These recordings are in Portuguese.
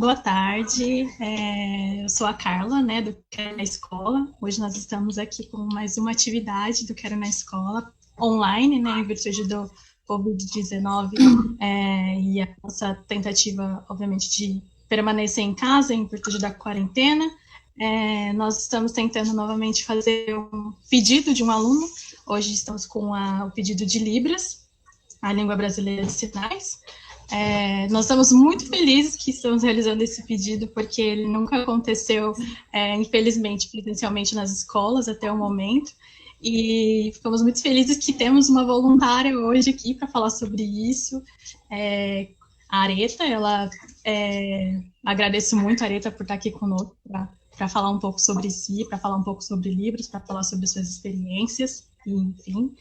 Boa tarde, eu sou a Carla, né, do Quero na Escola. Hoje nós estamos aqui com mais uma atividade do Quero na Escola, online, né, em virtude do Covid-19, e a nossa tentativa, obviamente, de permanecer em casa em virtude da quarentena. Nós estamos tentando novamente fazer um pedido de um aluno. Hoje estamos com o pedido de Libras, a língua brasileira de sinais. Nós estamos muito felizes que estamos realizando esse pedido, porque ele nunca aconteceu, infelizmente, presencialmente nas escolas até o momento, e ficamos muito felizes que temos uma voluntária hoje aqui para falar sobre isso, a Areta. Agradeço muito a Areta por estar aqui conosco para falar um pouco sobre si, para falar um pouco sobre livros, para falar sobre suas experiências, enfim.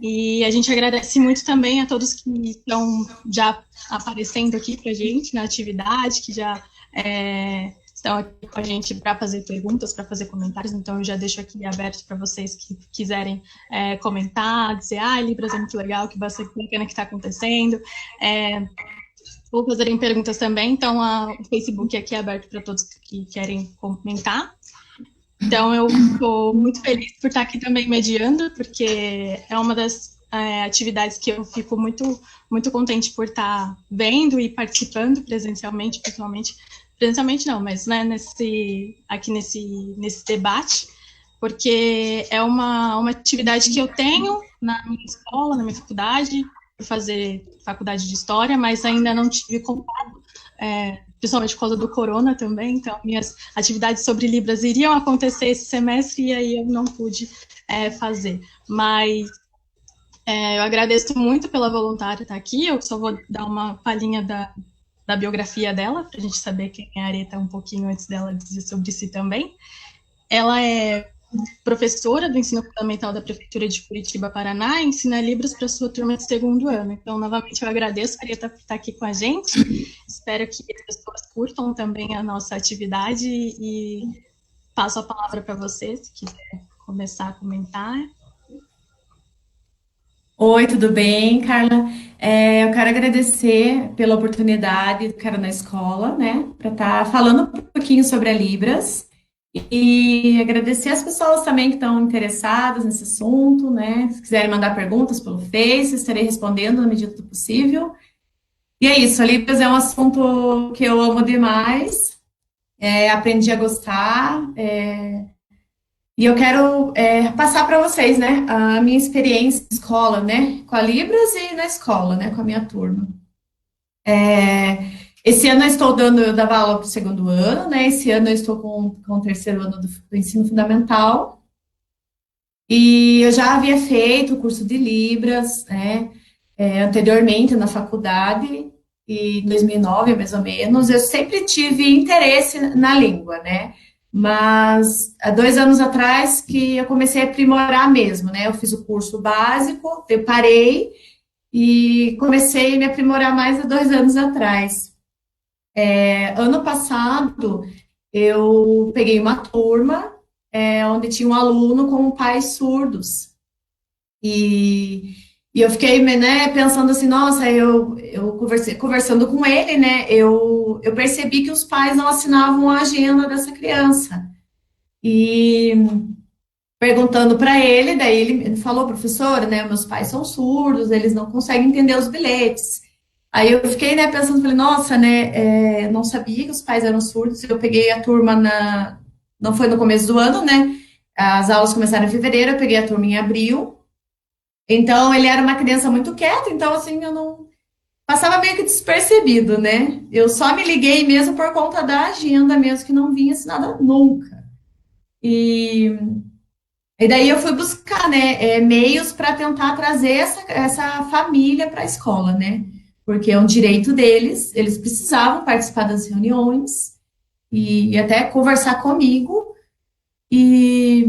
E a gente agradece muito também a todos que estão já aparecendo aqui para a gente na atividade, que já estão aqui com a gente para fazer perguntas, para fazer comentários. Então, eu já deixo aqui aberto para vocês que quiserem comentar, dizer, Libras é muito legal, que bastante bacana que está acontecendo. Ou fazerem perguntas também. Então, o Facebook aqui é aberto para todos que querem comentar. Então, eu estou muito feliz por estar aqui também mediando, porque é uma das atividades que eu fico muito, muito contente por estar vendo e participando presencialmente, pessoalmente. Presencialmente não, mas né, aqui nesse debate, porque é uma atividade que eu tenho na minha escola, na minha faculdade, por fazer faculdade de História, mas ainda não tive contato, principalmente por causa do corona também. Então, minhas atividades sobre Libras iriam acontecer esse semestre e aí eu não pude fazer. Mas eu agradeço muito pela voluntária estar aqui. Eu só vou dar uma palhinha da biografia dela, para a gente saber quem é a Areta um pouquinho antes dela dizer sobre si também. Ela é professora do ensino fundamental da Prefeitura de Curitiba, Paraná, e ensina Libras para sua turma de segundo ano. Então, novamente, eu agradeço, Areta, por estar aqui com a gente. Espero que as pessoas curtam também a nossa atividade e passo a palavra para você, se quiser começar a comentar. Oi, tudo bem, Carla? Eu quero agradecer pela oportunidade do Quero na Escola, né, para estar falando um pouquinho sobre a Libras e agradecer as pessoas também que estão interessadas nesse assunto, né? Se quiserem mandar perguntas pelo Face, estarei respondendo na medida do possível. E é isso, a Libras é um assunto que eu amo demais, aprendi a gostar, e eu quero passar para vocês, né, a minha experiência na escola, né, com a Libras e na escola, né, com a minha turma. Esse ano eu dava aula para o segundo ano, né, esse ano eu estou com o terceiro ano do ensino fundamental, e eu já havia feito o curso de Libras, né, anteriormente na faculdade, e em 2009, mais ou menos, eu sempre tive interesse na língua, né, mas há 2 anos atrás que eu comecei a aprimorar mesmo, né? Eu fiz o curso básico, eu parei e comecei a me aprimorar mais há 2 anos atrás. Ano passado, eu peguei uma turma onde tinha um aluno com pais surdos. E, e eu fiquei, né, pensando assim, nossa, eu conversando com ele, né, eu percebi que os pais não assinavam a agenda dessa criança. E perguntando para ele, daí ele falou, professora, né, meus pais são surdos, eles não conseguem entender os bilhetes. Aí eu fiquei, né, pensando, falei, nossa, né, não sabia que os pais eram surdos. Eu peguei a turma não foi no começo do ano, né, as aulas começaram em fevereiro, eu peguei a turma em abril. Então ele era uma criança muito quieta, então assim, eu não passava meio que despercebido, né. Eu só me liguei mesmo por conta da agenda mesmo, que não vinha assinada nunca. E E daí eu fui buscar, né, meios para tentar trazer essa família para a escola, né? Porque é um direito deles, eles precisavam participar das reuniões e até conversar comigo. E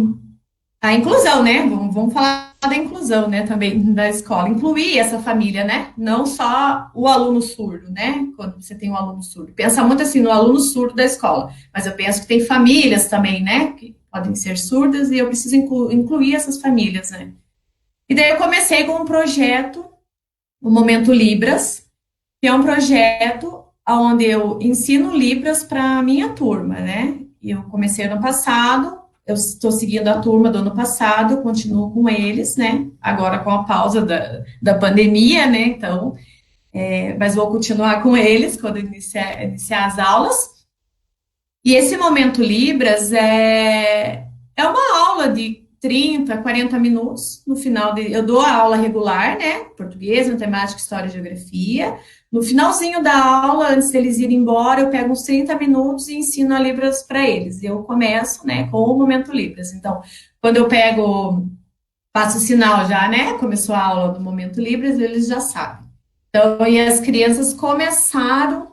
a inclusão, né? Vamos falar da inclusão, né, também da escola. Incluir essa família, né? Não só o aluno surdo, né? Quando você tem um aluno surdo. Pensa muito assim no aluno surdo da escola, mas eu penso que tem famílias também, né? Que podem ser surdas e eu preciso incluir essas famílias, né? E daí eu comecei com um projeto, o Momento Libras, que é um projeto onde eu ensino Libras para a minha turma, né? Eu comecei ano passado, eu estou seguindo a turma do ano passado, continuo com eles, né? Agora com a pausa da pandemia, né? Então, mas vou continuar com eles quando iniciar as aulas. E esse momento Libras é uma aula de 30, 40 minutos. No final, eu dou a aula regular, né? Português, matemática, história e geografia. No finalzinho da aula, antes deles irem embora, eu pego uns 30 minutos e ensino a Libras para eles. Eu começo, né, com o momento Libras. Então, quando eu pego, faço o sinal já, né? Começou a aula do momento Libras, eles já sabem. Então, e as crianças começaram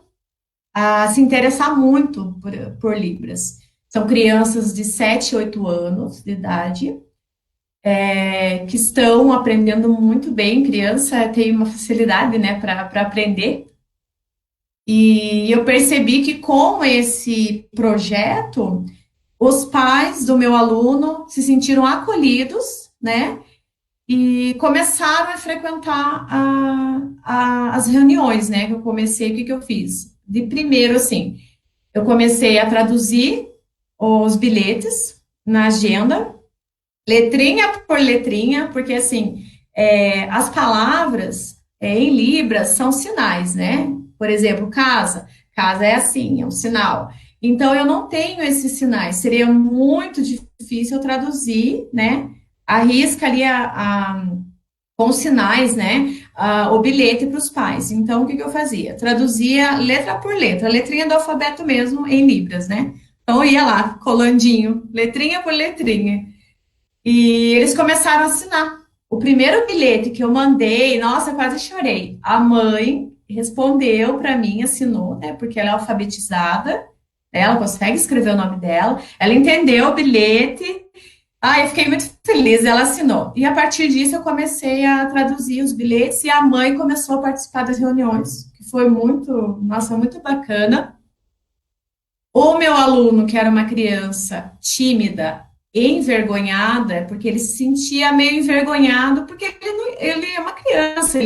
a se interessar muito por Libras. São crianças de 7, 8 anos de idade, que estão aprendendo muito bem. Criança tem uma facilidade, né, para aprender. E eu percebi que com esse projeto, os pais do meu aluno se sentiram acolhidos, né, e começaram a frequentar as reuniões, né, que eu comecei, o que eu fiz? De primeiro, assim, eu comecei a traduzir os bilhetes na agenda, letrinha por letrinha, porque, assim, as palavras em Libras são sinais, né? Por exemplo, casa. Casa é assim, é um sinal. Então, eu não tenho esses sinais. Seria muito difícil eu traduzir, né? Arrisca ali com sinais, né, o bilhete para os pais. Então, o que eu fazia? Traduzia letra por letra, letrinha do alfabeto mesmo em Libras, né? Então, eu ia lá, colandinho, letrinha por letrinha. E eles começaram a assinar. O primeiro bilhete que eu mandei, nossa, eu quase chorei. A mãe respondeu para mim, assinou, né, porque ela é alfabetizada, né, ela consegue escrever o nome dela, ela entendeu o bilhete. Ah, eu fiquei muito feliz, ela assinou. E a partir disso eu comecei a traduzir os bilhetes e a mãe começou a participar das reuniões, que foi muito, nossa, muito bacana. O meu aluno, que era uma criança tímida, envergonhada, porque ele se sentia meio envergonhado, porque ele é uma criança,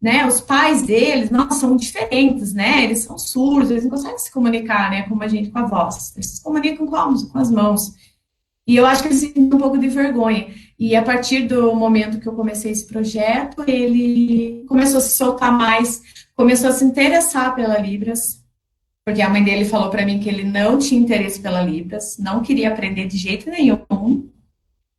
né, os pais deles, nossa, são diferentes, né, eles são surdos, eles não conseguem se comunicar, né, como a gente com a voz, eles se comunicam com as mãos. E eu acho que ele sentiu um pouco de vergonha. E a partir do momento que eu comecei esse projeto, ele começou a se soltar mais, começou a se interessar pela Libras, porque a mãe dele falou para mim que ele não tinha interesse pela Libras, não queria aprender de jeito nenhum.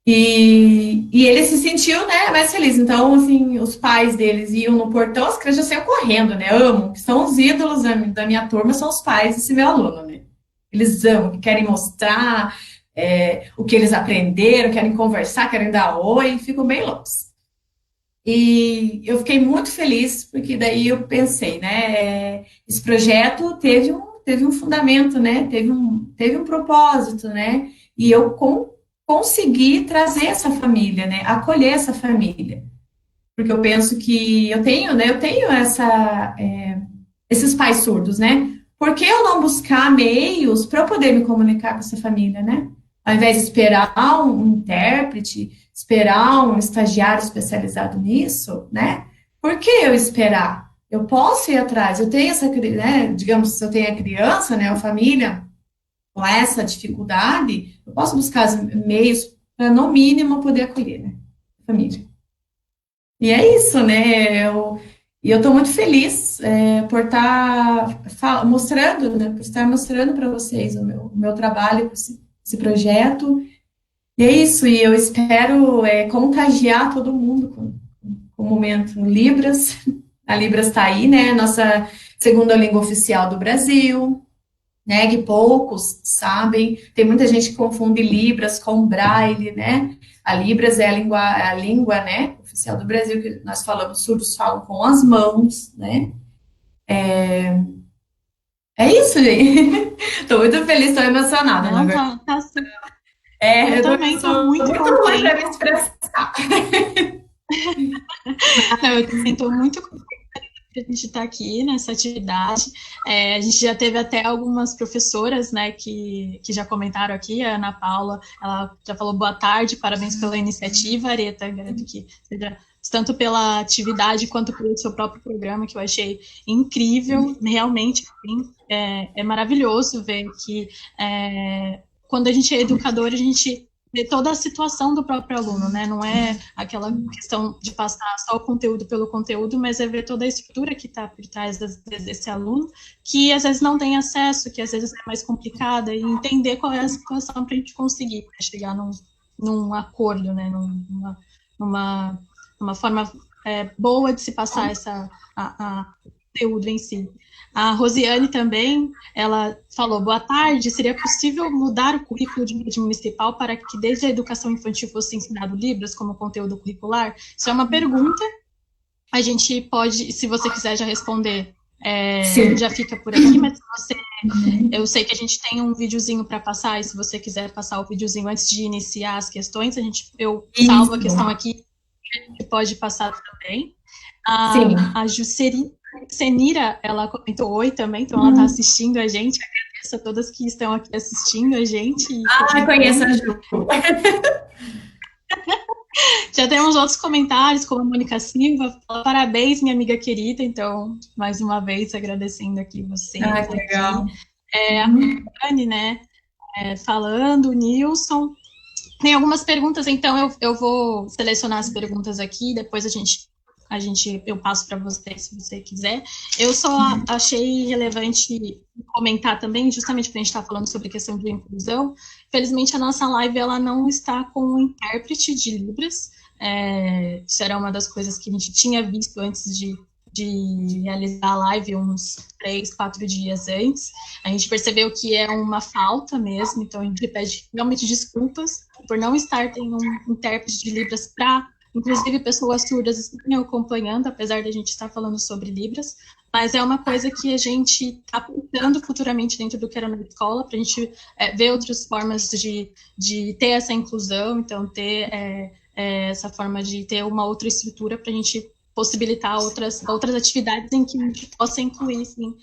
E ele se sentiu, né, mais feliz. Então, assim, os pais deles iam no portão, as crianças já saiam correndo, né? Amam, que são os ídolos da minha turma, são os pais desse meu aluno, né? Eles amam, que querem mostrar o que eles aprenderam, querem conversar, querem dar oi, ficam bem loucos. E eu fiquei muito feliz, porque daí eu pensei, né, esse projeto teve um fundamento, né, teve um propósito, né, e eu consegui trazer essa família, né, acolher essa família. Porque eu penso que eu tenho esses pais surdos, né, por que eu não buscar meios para eu poder me comunicar com essa família, né? Ao invés de esperar um intérprete, esperar um estagiário especializado nisso, né? Por que eu esperar? Eu posso ir atrás, eu tenho né? Digamos, se eu tenho a criança, né, a família, com essa dificuldade, eu posso buscar meios para, no mínimo, poder acolher, né, a família. E é isso, né? E eu estou muito feliz por estar mostrando, né, por estar mostrando para vocês o meu trabalho, esse projeto. E é isso, e eu espero contagiar todo mundo com o momento Libras. A Libras está aí, né? Nossa segunda língua oficial do Brasil, né? Que poucos sabem. Tem muita gente que confunde Libras com Braille, né? A Libras é a língua, né, oficial do Brasil, que nós falamos, surdos falam com as mãos, né? É isso, gente. Estou muito feliz, estou emocionada, na Não, verdade. eu também estou muito muito ruim para contente. me expressar. Não, eu também estou muito contente que a gente está aqui nessa atividade. A gente já teve até algumas professoras, né, que já comentaram aqui, a Ana Paula, ela já falou boa tarde, parabéns pela iniciativa, Areta, garanto que seja tanto pela atividade quanto pelo seu próprio programa, que eu achei incrível, realmente, assim, é maravilhoso ver que quando a gente é educador, a gente vê toda a situação do próprio aluno, né? Não é aquela questão de passar só o conteúdo pelo conteúdo, mas é ver toda a estrutura que está por trás desse aluno, que às vezes não tem acesso, que às vezes é mais complicada, e entender qual é a situação para a gente conseguir chegar num acordo, né? Numa forma boa de se passar a conteúdo em si. A Rosiane também, ela falou, boa tarde, seria possível mudar o currículo de rede municipal para que desde a educação infantil fosse ensinado Libras como conteúdo curricular? Isso é uma pergunta, a gente pode, se você quiser já responder, já fica por aqui, mas eu sei que a gente tem um videozinho para passar, e se você quiser passar o videozinho antes de iniciar as questões, eu salvo a questão aqui, a gente pode passar também. A Senira, ela comentou oi também, então ela está assistindo a gente. Agradeço a todas que estão aqui assistindo a gente. Conheço a Ju. Já temos outros comentários, como a Mônica Silva. Parabéns, minha amiga querida. Então, mais uma vez, agradecendo aqui você. Que legal. A Anne, né? Falando, o Nilson. Tem algumas perguntas, então eu vou selecionar as perguntas aqui, depois eu passo para você, se você quiser. Eu só achei relevante comentar também, justamente porque a gente está falando sobre questão de inclusão. Felizmente, a nossa live ela não está com um intérprete de Libras. Isso era uma das coisas que a gente tinha visto antes de realizar a live, uns 3, 4 dias antes. A gente percebeu que é uma falta mesmo, então a gente pede realmente desculpas por não estar tendo um intérprete de Libras para, inclusive, pessoas surdas estão acompanhando, apesar da gente estar falando sobre Libras, mas é uma coisa que a gente está apontando futuramente dentro do Quero na Escola, para a gente ver outras formas de ter essa inclusão, então ter essa forma de ter uma outra estrutura para a gente possibilitar outras atividades em que a gente possa incluir, sim,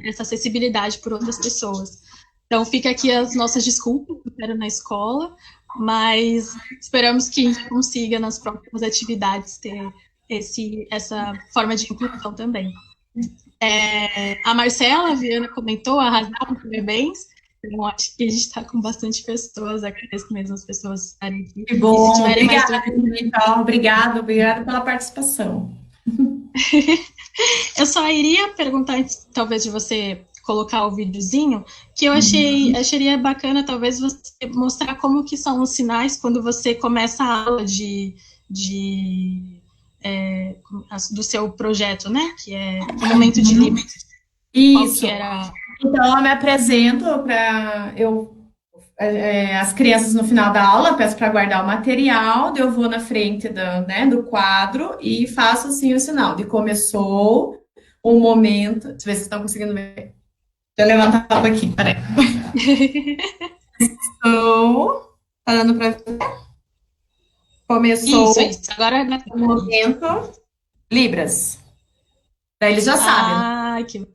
essa acessibilidade por outras pessoas. Então, fica aqui as nossas desculpas do Quero na Escola, mas esperamos que a gente consiga, nas próximas atividades, ter essa forma de inclusão também. A Marcela Viana comentou, arrasaram, parabéns. Então, acho que a gente está com bastante pessoas, agradeço mesmo as pessoas estarem aqui. Que bom, obrigada pela participação. Eu só iria perguntar, talvez, de você colocar o videozinho, que eu acharia bacana, talvez, você mostrar como que são os sinais quando você começa a aula do seu projeto, né? Que é o momento de Libras. Isso. Então, eu me apresento para as crianças no final da aula, peço para guardar o material, eu vou na frente do quadro e faço assim o sinal de começou o momento. Deixa eu ver se vocês estão conseguindo ver. Deixa eu levantar a aqui, peraí. Estou falando para você. Começou isso. Agora o momento Libras. Daí eles já sabem. Que...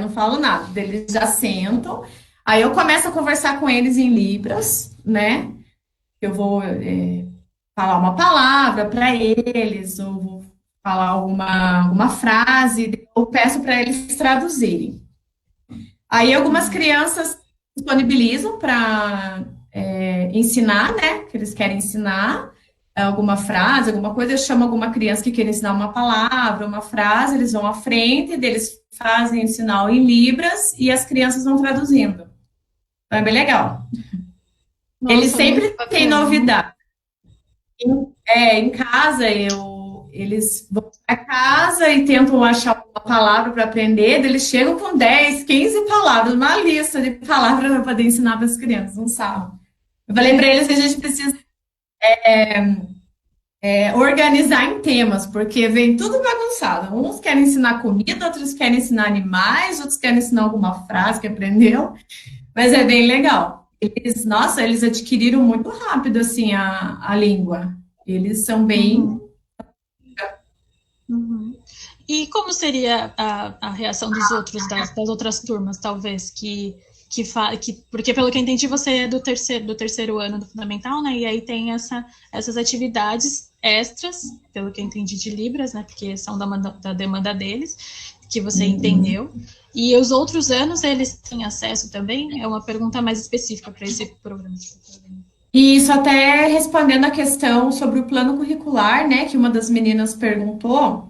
não falo nada. Eles já sentam. Aí eu começo a conversar com eles em Libras, né? Eu vou falar uma palavra para eles, ou vou falar alguma frase, eu peço para eles traduzirem. Aí algumas crianças disponibilizam para ensinar, né? Que eles querem ensinar alguma frase, alguma coisa. Eu chamo alguma criança que quer ensinar uma palavra, uma frase, eles vão à frente, eles fazem o sinal em Libras e as crianças vão traduzindo. Então é bem legal. Nossa, eles sempre têm novidade. Em casa, eles vão para casa e tentam achar uma palavra para aprender, eles chegam com 10, 15 palavras, uma lista de palavras para poder ensinar para as crianças, não sabem. Eu falei para eles que a gente precisa organizar em temas, porque vem tudo bagunçado. Uns querem ensinar comida, outros querem ensinar animais, outros querem ensinar alguma frase que aprendeu, mas é bem legal. Eles adquiriram muito rápido, assim, a língua. Eles são bem... E como seria a reação dos outros, das outras turmas, talvez, que porque pelo que eu entendi, você é do terceiro ano do fundamental, né? E aí tem essas atividades extras, pelo que eu entendi, de Libras, né? Porque são da demanda deles, que você entendeu. E os outros anos, eles têm acesso também? É uma pergunta mais específica para esse programa. E isso até respondendo a questão sobre o plano curricular, né, que uma das meninas perguntou,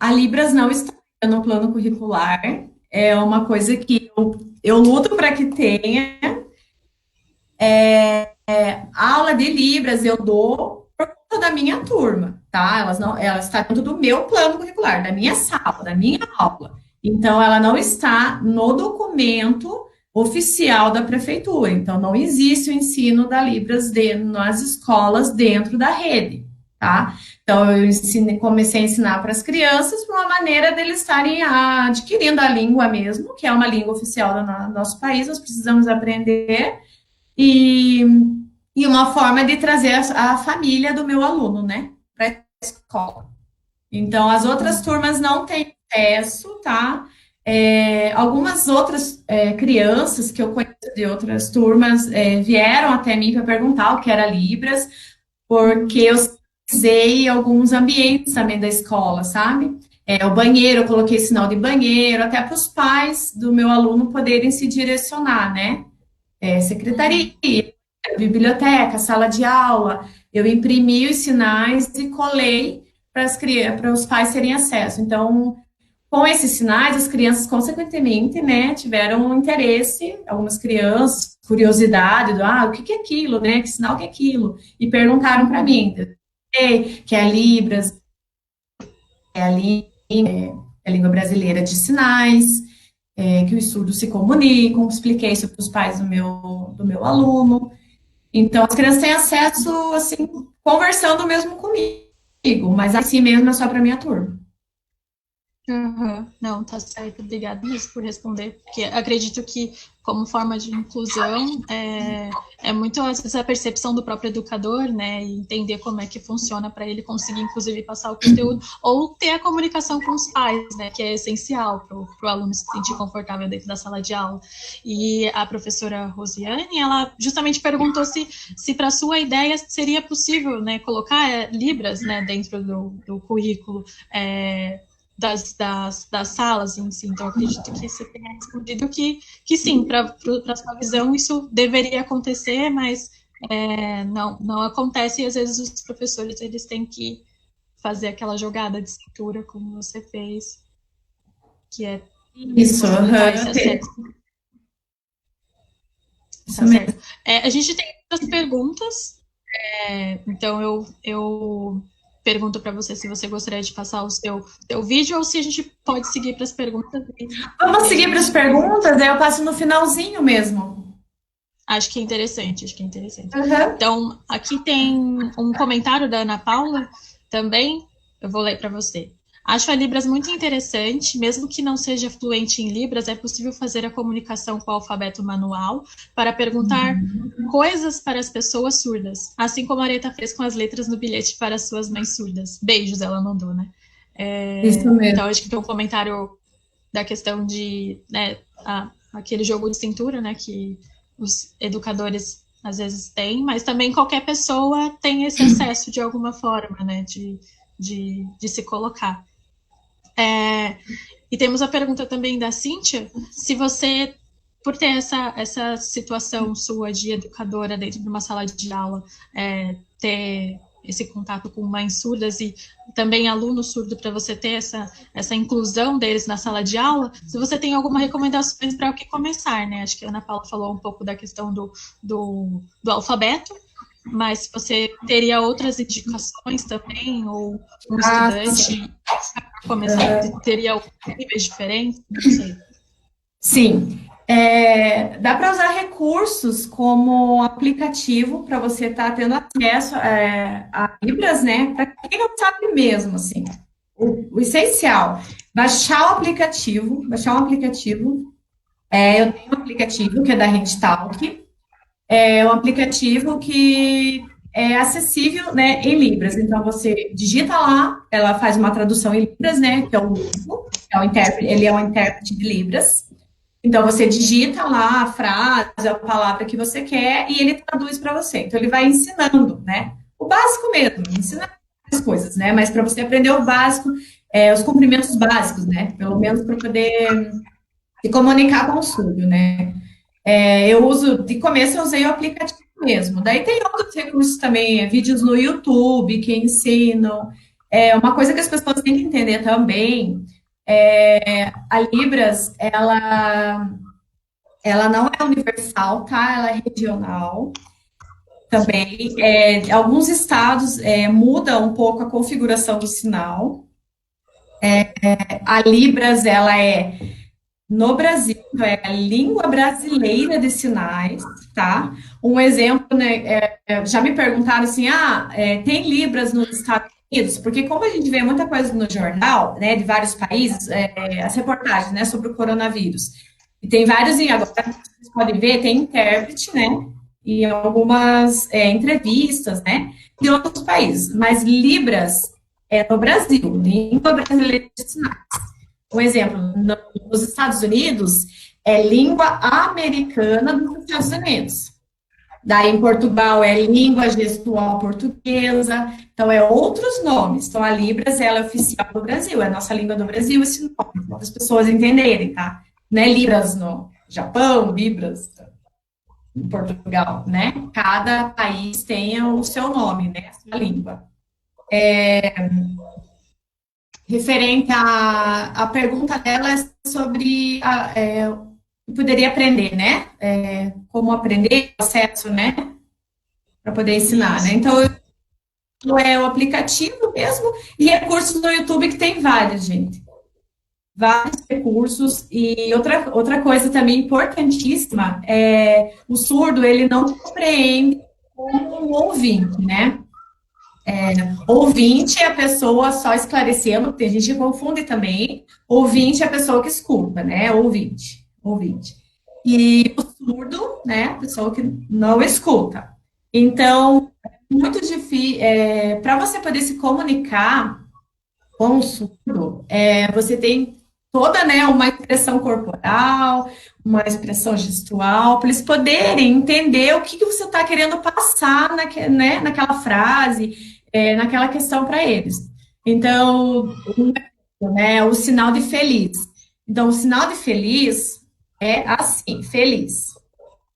a Libras não está no plano curricular, é uma coisa que eu luto para que tenha. A aula de Libras eu dou por conta da minha turma, tá? Ela está dentro do meu plano curricular, da minha sala, da minha aula. Então, ela não está no documento oficial da prefeitura. Então, não existe o ensino da Libras nas escolas dentro da rede, tá? Então, comecei a ensinar para as crianças por uma maneira deles estarem adquirindo a língua mesmo, que é uma língua oficial do nosso país, nós precisamos aprender, e uma forma de trazer a família do meu aluno, né, para a escola. Então, as outras turmas não têm acesso, tá? Algumas outras crianças que eu conheço de outras turmas vieram até mim para perguntar o que era Libras, porque eu usei alguns ambientes também da escola, sabe? O banheiro, eu coloquei sinal de banheiro, até para os pais do meu aluno poderem se direcionar, né? Secretaria, biblioteca, sala de aula, eu imprimi os sinais e colei para os pais terem acesso. Então, com esses sinais, as crianças, consequentemente, né, tiveram um interesse, algumas crianças, curiosidade, o que é aquilo, né, que sinal que é aquilo? E perguntaram para mim, que é a Libras, é a língua brasileira de sinais, que os surdos se comunicam, expliquei isso para os pais do meu aluno. Então, as crianças têm acesso, assim, conversando mesmo comigo, mas assim mesmo é só para minha turma. Uhum. Não, tá certo. Obrigada por responder, porque acredito que, como forma de inclusão, é muito, às vezes, a percepção do próprio educador, né, e entender como é que funciona para ele conseguir, inclusive, passar o conteúdo, ou ter a comunicação com os pais, né, que é essencial para o aluno se sentir confortável dentro da sala de aula. E a professora Rosiane, ela justamente perguntou se para sua ideia seria possível, né, colocar Libras, né, dentro do currículo, das salas em si. Então, acredito que você tenha respondido que sim, para a sua visão, isso deveria acontecer, mas não acontece, e às vezes os professores eles têm que fazer aquela jogada de cintura, como você fez, que é Isso, possibilitar esse acesso. Tá certo. A gente tem outras perguntas, então eu pergunto para você se você gostaria de passar o seu vídeo ou se a gente pode seguir para as perguntas. Vamos seguir para as perguntas, aí eu passo no finalzinho mesmo. Acho que é interessante. Uhum. Então, aqui tem um comentário da Ana Paula também, eu vou ler para você. Acho a Libras muito interessante, mesmo que não seja fluente em Libras, é possível fazer a comunicação com o alfabeto manual para perguntar coisas para as pessoas surdas, assim como a Areta fez com as letras no bilhete para as suas mães surdas. Beijos, ela mandou, né? Isso mesmo. Então, acho que tem um comentário da questão de, né, aquele jogo de cintura, né, que os educadores às vezes têm, mas também qualquer pessoa tem esse acesso de alguma forma, né, de se colocar. E temos a pergunta também da Cíntia, se você, por ter essa situação sua de educadora dentro de uma sala de aula, ter esse contato com mães surdas e também aluno surdo, para você ter essa inclusão deles na sala de aula, se você tem alguma recomendação para o que começar, né? Acho que a Ana Paula falou um pouco da questão do alfabeto, mas se você teria outras indicações também, ou um estudante começar, teria níveis diferentes, não sei. Sim. Dá para usar recursos como aplicativo para você estar tendo acesso a Libras, né? Para quem não sabe mesmo, assim. O essencial, baixar um aplicativo. Eu tenho um aplicativo que é da RedTalk. É um aplicativo que é acessível, né, em Libras. Então, você digita lá, ela faz uma tradução em Libras, né, que é o Google, ele é um intérprete de Libras. Então, você digita lá a frase, a palavra que você quer e ele traduz para você. Então, ele vai ensinando, né? O básico mesmo, ensina as coisas, né? Mas para você aprender o básico, os cumprimentos básicos, né? Pelo menos para poder se comunicar com o surdo, né? Eu uso, de começo eu usei o aplicativo mesmo. Daí tem outros recursos também, vídeos no YouTube que ensinam. Uma coisa que as pessoas têm que entender também, a Libras, ela não é universal, tá? Ela é regional também. Alguns estados mudam um pouco a configuração do sinal. A Libras, ela é no Brasil, então é a língua brasileira de sinais, tá? Um exemplo, né, já me perguntaram assim, tem Libras nos Estados Unidos? Porque como a gente vê muita coisa no jornal, né, de vários países, as reportagens, né, sobre o coronavírus, e tem vários, e agora vocês podem ver, tem intérprete, né, e algumas entrevistas, né, de outros países, mas Libras é no Brasil, língua brasileira de sinais. Um exemplo, nos Estados Unidos, é língua americana dos Estados Unidos. Daí, em Portugal, é língua gestual portuguesa. Então, é outros nomes. Então, a Libras, ela é oficial do Brasil. É a nossa língua do Brasil, esse nome, para as pessoas entenderem, tá? Não é Libras no Japão, Libras em Portugal, né? Cada país tem o seu nome, né? A sua língua. Referente à pergunta dela sobre poderia aprender, né? Como aprender, acesso, né? Para poder ensinar, né? Então, é o aplicativo mesmo e recursos no YouTube que tem vários, gente. Vários recursos. E outra coisa também importantíssima o surdo, ele não compreende como um ouvinte, né? Ouvinte é a pessoa, só esclarecendo, porque a gente confunde também. Ouvinte é a pessoa que escuta, né? Ouvinte. E o surdo, né? A pessoa que não escuta. Então, é muito difícil. Para você poder se comunicar com o surdo, você tem toda, né, uma expressão corporal, uma expressão gestual, para eles poderem entender o que você está querendo passar naquela frase, naquela questão para eles. Então, o sinal de feliz. Então, o sinal de feliz é assim, feliz,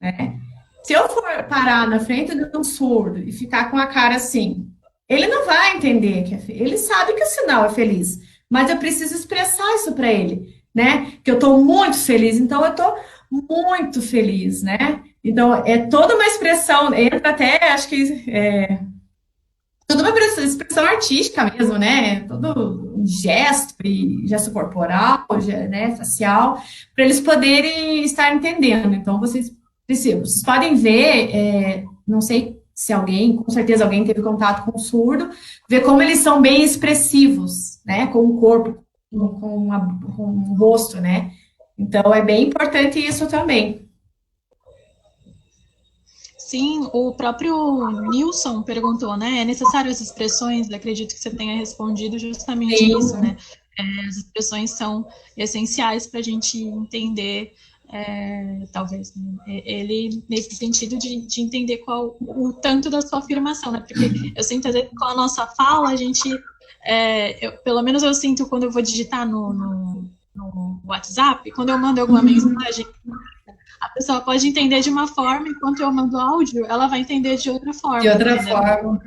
né? Se eu for parar na frente de um surdo e ficar com a cara assim, ele não vai entender que é feliz. Ele sabe que o sinal é feliz, mas eu preciso expressar isso para ele, né? Que eu estou muito feliz, então eu estou muito feliz, né? Então, é toda uma expressão, entra até, acho que toda uma expressão artística mesmo, né? Todo um gesto, e gesto corporal, né? Facial, para eles poderem estar entendendo. Então, vocês podem ver, não sei se alguém, com certeza alguém teve contato com o surdo, ver como eles são bem expressivos, né? Com o corpo, com o rosto, né? Então, é bem importante isso também. Sim, o próprio Nilson perguntou, né? É necessário as expressões? Eu acredito que você tenha respondido justamente isso, né? As expressões são essenciais para a gente entender, talvez, né? Ele nesse sentido de entender qual o tanto da sua afirmação, né? Porque eu sinto, às vezes, com a nossa fala, a gente, pelo menos eu sinto quando eu vou digitar no WhatsApp, quando eu mando alguma mensagem, a pessoa pode entender de uma forma, enquanto eu mando áudio, ela vai entender de outra forma. De outra forma.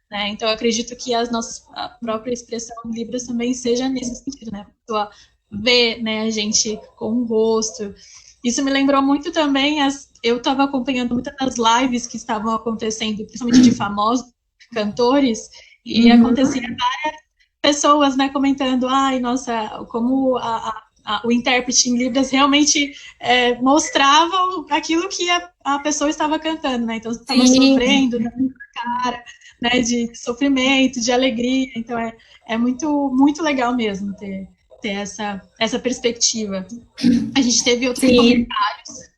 Né? Então, eu acredito que a própria expressão em Libras também seja nesse sentido, né? A pessoa vê, né, a gente com o rosto. Isso me lembrou muito também, eu estava acompanhando muitas das lives que estavam acontecendo, principalmente de famosos cantores, e acontecia várias pessoas, né, comentando, ai, nossa, como o intérprete em Libras realmente mostrava aquilo que a pessoa estava cantando, né? Então, você estava sofrendo, dando cara, né, de sofrimento, de alegria. Então, é muito, muito legal mesmo ter essa perspectiva. A gente teve outros comentários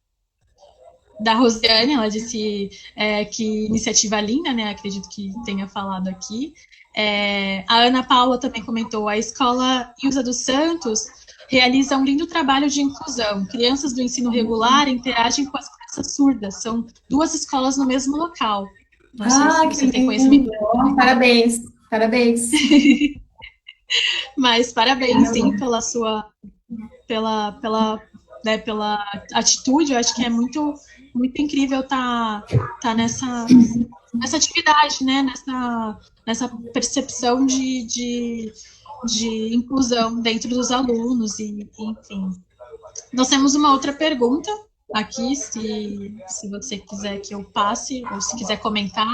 da Rosiane, ela disse que iniciativa linda, né? Acredito que tenha falado aqui. A Ana Paula também comentou, a escola Ilza dos Santos realiza um lindo trabalho de inclusão. Crianças do ensino regular interagem com as crianças surdas. São 2 escolas no mesmo local. Não sei se Que você tem lindo! conhecimento. Parabéns, parabéns. Mas parabéns, sim, pela sua, pela atitude. Eu acho que é muito, muito incrível tá nessa atividade, né? Nessa percepção de inclusão dentro dos alunos e enfim. Nós temos uma outra pergunta aqui, se você quiser que eu passe, ou se quiser comentar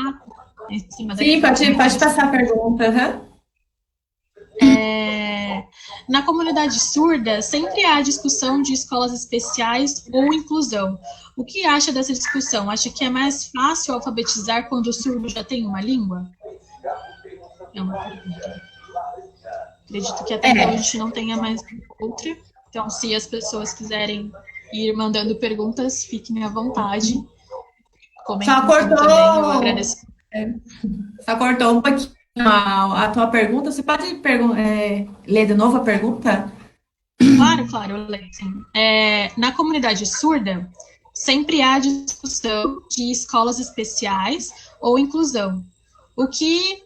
em cima Sim, pode passar a pergunta. Uhum. Na comunidade surda, sempre há discussão de escolas especiais ou inclusão. O que acha dessa discussão? Acha que é mais fácil alfabetizar quando o surdo já tem uma língua? É uma pergunta. Acredito que até então a gente não tenha mais outra. Então, se as pessoas quiserem ir mandando perguntas, fiquem à vontade. Só cortou, também, eu agradeço. Só cortou um pouquinho a tua pergunta. Você pode ler de novo a pergunta? Claro, eu leio, sim. Na comunidade surda, sempre há discussão de escolas especiais ou inclusão. O que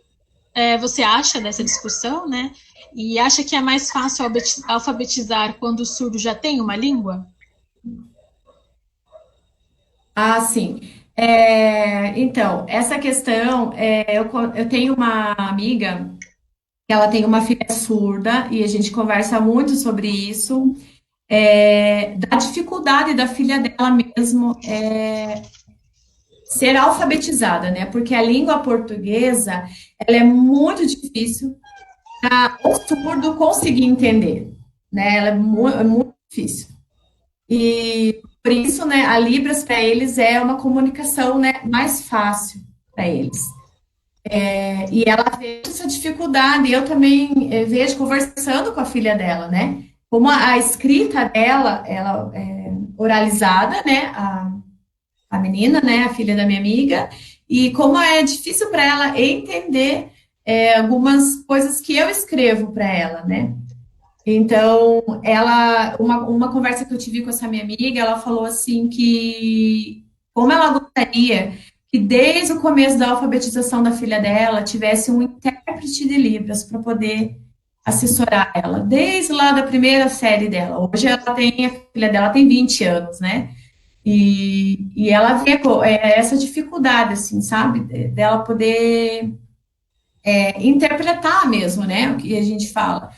você acha dessa discussão, né? E acha que é mais fácil alfabetizar quando o surdo já tem uma língua? Sim. Então, essa questão, eu tenho uma amiga que ela tem uma filha surda e a gente conversa muito sobre isso, da dificuldade da filha dela mesmo ser alfabetizada, né? Porque a língua portuguesa, ela é muito difícil para o surdo conseguir entender, né? Ela é muito difícil. E por isso, né, a Libras para eles é uma comunicação, né, mais fácil para eles. E ela vê essa dificuldade, e eu também vejo conversando com a filha dela, né? Como a escrita dela, ela é oralizada, né? A menina, né? A filha da minha amiga, e como é difícil para ela entender algumas coisas que eu escrevo para ela, né? Então, uma conversa que eu tive com essa minha amiga, ela falou assim que, como ela gostaria que desde o começo da alfabetização da filha dela tivesse um intérprete de Libras para poder assessorar ela, desde lá da primeira série dela. Hoje a filha dela tem 20 anos, né? E ela vê essa dificuldade, assim, sabe? Dela poder interpretar mesmo, né? O que a gente fala.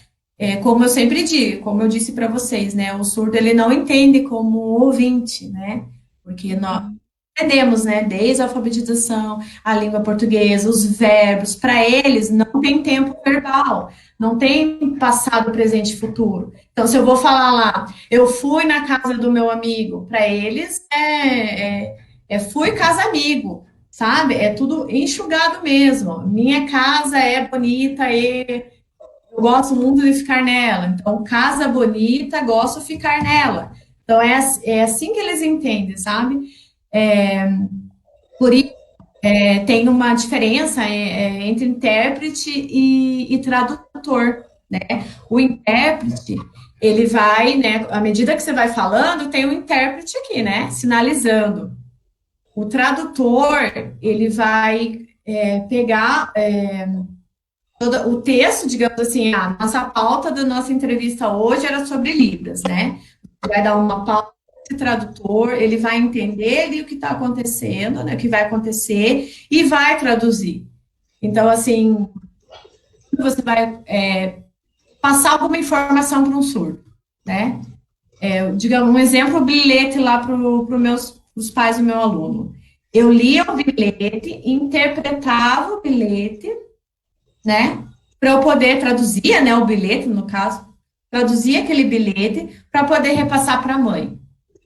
Como eu sempre digo, como eu disse para vocês, né? O surdo ele não entende como ouvinte, né? Porque nós entendemos, né? Desde a alfabetização, a língua portuguesa, os verbos, para eles não tem tempo verbal, não tem passado, presente e futuro. Então, se eu vou falar lá, eu fui na casa do meu amigo, para eles fui casa amigo, sabe? É tudo enxugado mesmo. Minha casa é bonita e eu gosto muito de ficar nela. Então, casa bonita, gosto de ficar nela. Então, é assim que eles entendem, sabe? Por isso, tem uma diferença entre intérprete e tradutor, né? O intérprete, ele vai, né? À medida que você vai falando, tem um intérprete aqui, né? Sinalizando. O tradutor, ele vai pegar todo o texto, digamos assim, a nossa pauta da nossa entrevista hoje era sobre Libras, né? Vai dar uma pauta esse tradutor, ele vai entender ali o que está acontecendo, né, o que vai acontecer, e vai traduzir. Então, assim, você vai passar alguma informação para um surdo, né? Digamos, um exemplo, o bilhete lá para os pais do meu aluno. Eu lia o bilhete, interpretava o bilhete, né? Para eu poder traduzir, né, o bilhete, no caso, traduzir aquele bilhete para poder repassar para a mãe.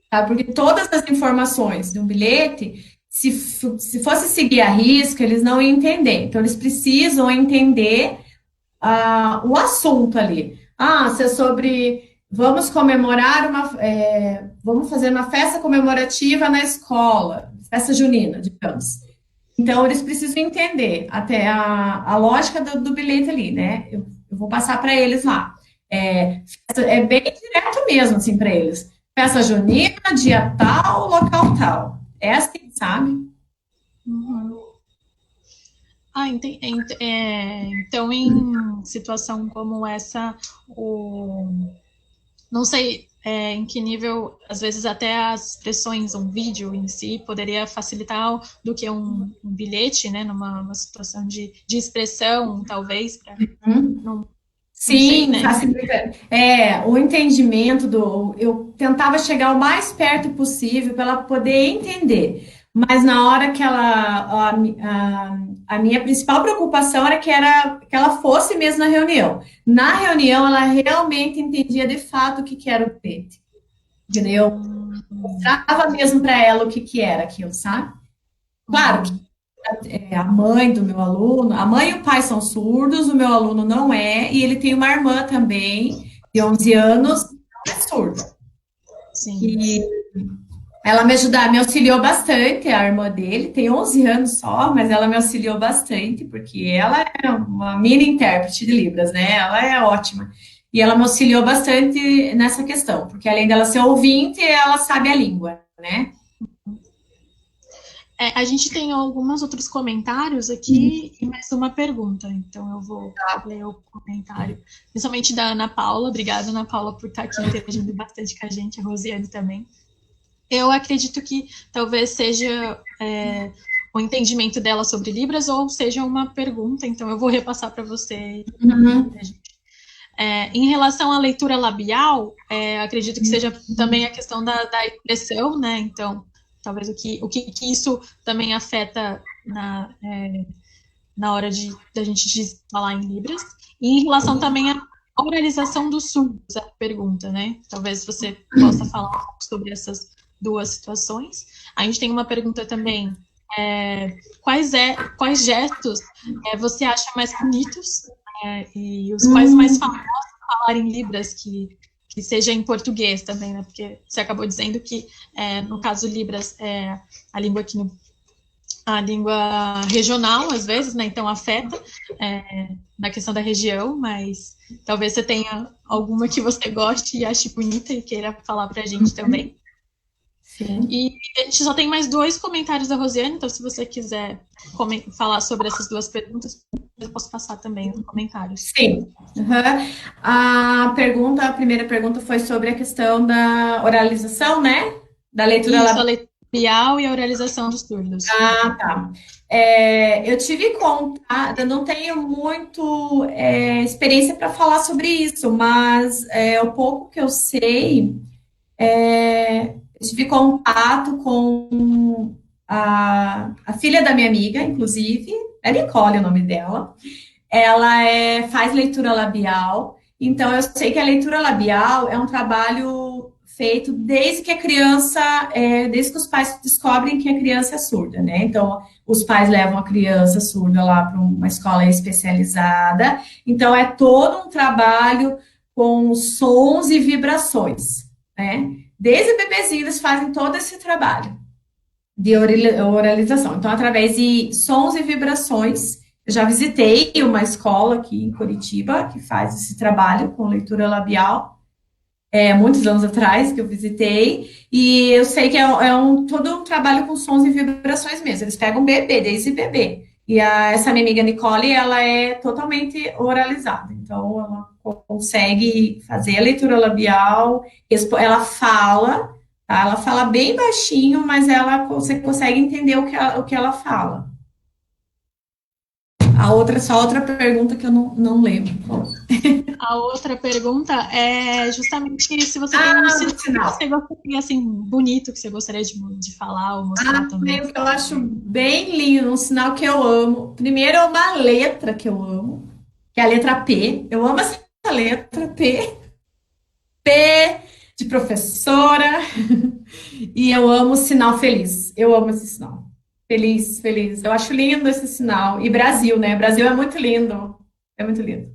Tá? Porque todas as informações de um bilhete, se fosse seguir a risco, eles não iam entender. Então, eles precisam entender o assunto ali. Se é sobre vamos comemorar vamos fazer uma festa comemorativa na escola, festa junina, digamos. Então, eles precisam entender até a lógica do bilhete ali, né? Eu vou passar para eles lá. É bem direto mesmo, assim, para eles. Festa junina, dia tal, local tal. É assim, sabe? Uhum. Ah, então, em situação como essa, não sei em que nível, às vezes até as expressões, um vídeo em si, poderia facilitar do que um bilhete, né, numa situação de expressão, talvez, Hum. não, não sei, Sim, né? facilita. O entendimento do. Eu tentava chegar o mais perto possível para ela poder entender. Mas na hora que a minha principal preocupação que ela fosse mesmo na reunião. Na reunião, ela realmente entendia de fato o que que era o PET. Entendeu? Hum, Mostrava mesmo para ela o que que era aquilo, sabe? Claro que uhum, a mãe do meu aluno, a mãe e o pai são surdos, o meu aluno não é, e ele tem uma irmã também, de 11 anos, que não é surda. sim. E ela me auxiliou bastante, a irmã dele, tem 11 anos só, mas ela me auxiliou bastante, porque ela é uma mini intérprete de Libras, né? Ela é ótima. E ela me auxiliou bastante nessa questão, porque além dela ser ouvinte, ela sabe a língua, né? A gente tem alguns outros comentários aqui e mais uma pergunta, então eu vou ler o comentário, principalmente da Ana Paula. Obrigada, Ana Paula, por estar aqui interagindo bastante com a gente, a Rosiane também. Eu acredito que talvez seja o entendimento dela sobre Libras ou seja uma pergunta, então eu vou repassar para você. Uhum. Em relação à leitura labial, acredito que seja também a questão da expressão, né? Então, talvez o que isso também afeta na hora da gente falar em Libras. E em relação também à oralização dos surdos, a pergunta, né? Talvez você possa falar um pouco sobre essas duas situações. A gente tem uma pergunta também. Quais gestos você acha mais bonitos e os quais mais famosos falar em Libras que seja em português também, né? Porque você acabou dizendo que, no caso, Libras é a língua aqui a língua regional, às vezes, né? Então afeta na questão da região, mas talvez você tenha alguma que você goste e ache bonita e queira falar para a gente também. Sim. E a gente só tem mais 2 comentários da Rosiane, então se você quiser falar sobre essas 2 perguntas, eu posso passar também os comentários. Sim. Uhum. A primeira pergunta foi sobre a questão da oralização, né? Da leitura Isso, a labial. labial e a oralização dos surdos. Ah, tá. Eu tive contato, eu não tenho muito experiência para falar sobre isso, mas o pouco que eu sei, eu tive contato com a filha da minha amiga, inclusive, é Nicole o nome dela. Ela faz leitura labial, então eu sei que a leitura labial é um trabalho feito desde que a criança, desde que os pais descobrem que a criança é surda, né? Então, os pais levam a criança surda lá para uma escola especializada, então é todo um trabalho com sons e vibrações, né? Desde bebezinho eles fazem todo esse trabalho de oralização. Então, através de sons e vibrações, eu já visitei uma escola aqui em Curitiba que faz esse trabalho com leitura labial, muitos anos atrás que eu visitei, e eu sei que todo um trabalho com sons e vibrações mesmo. Eles pegam bebê, desde bebê. E essa minha amiga Nicole, ela é totalmente oralizada. Então, ela consegue fazer a leitura labial, ela fala, tá? Ela fala bem baixinho, mas você consegue entender o que ela fala. Só outra pergunta que eu não lembro. A outra pergunta é justamente se você tem um Ah, sinal o que sinal. você gostaria, assim, bonito, que você gostaria de falar ou mostrar também. O que eu acho bem lindo, um sinal que eu amo. Primeiro é uma letra que eu amo, que é a letra P. Eu amo essa letra P. P de professora. E eu amo o sinal feliz. Eu amo esse sinal. Feliz, feliz. Eu acho lindo esse sinal. E Brasil, né? Brasil é muito lindo. É muito lindo.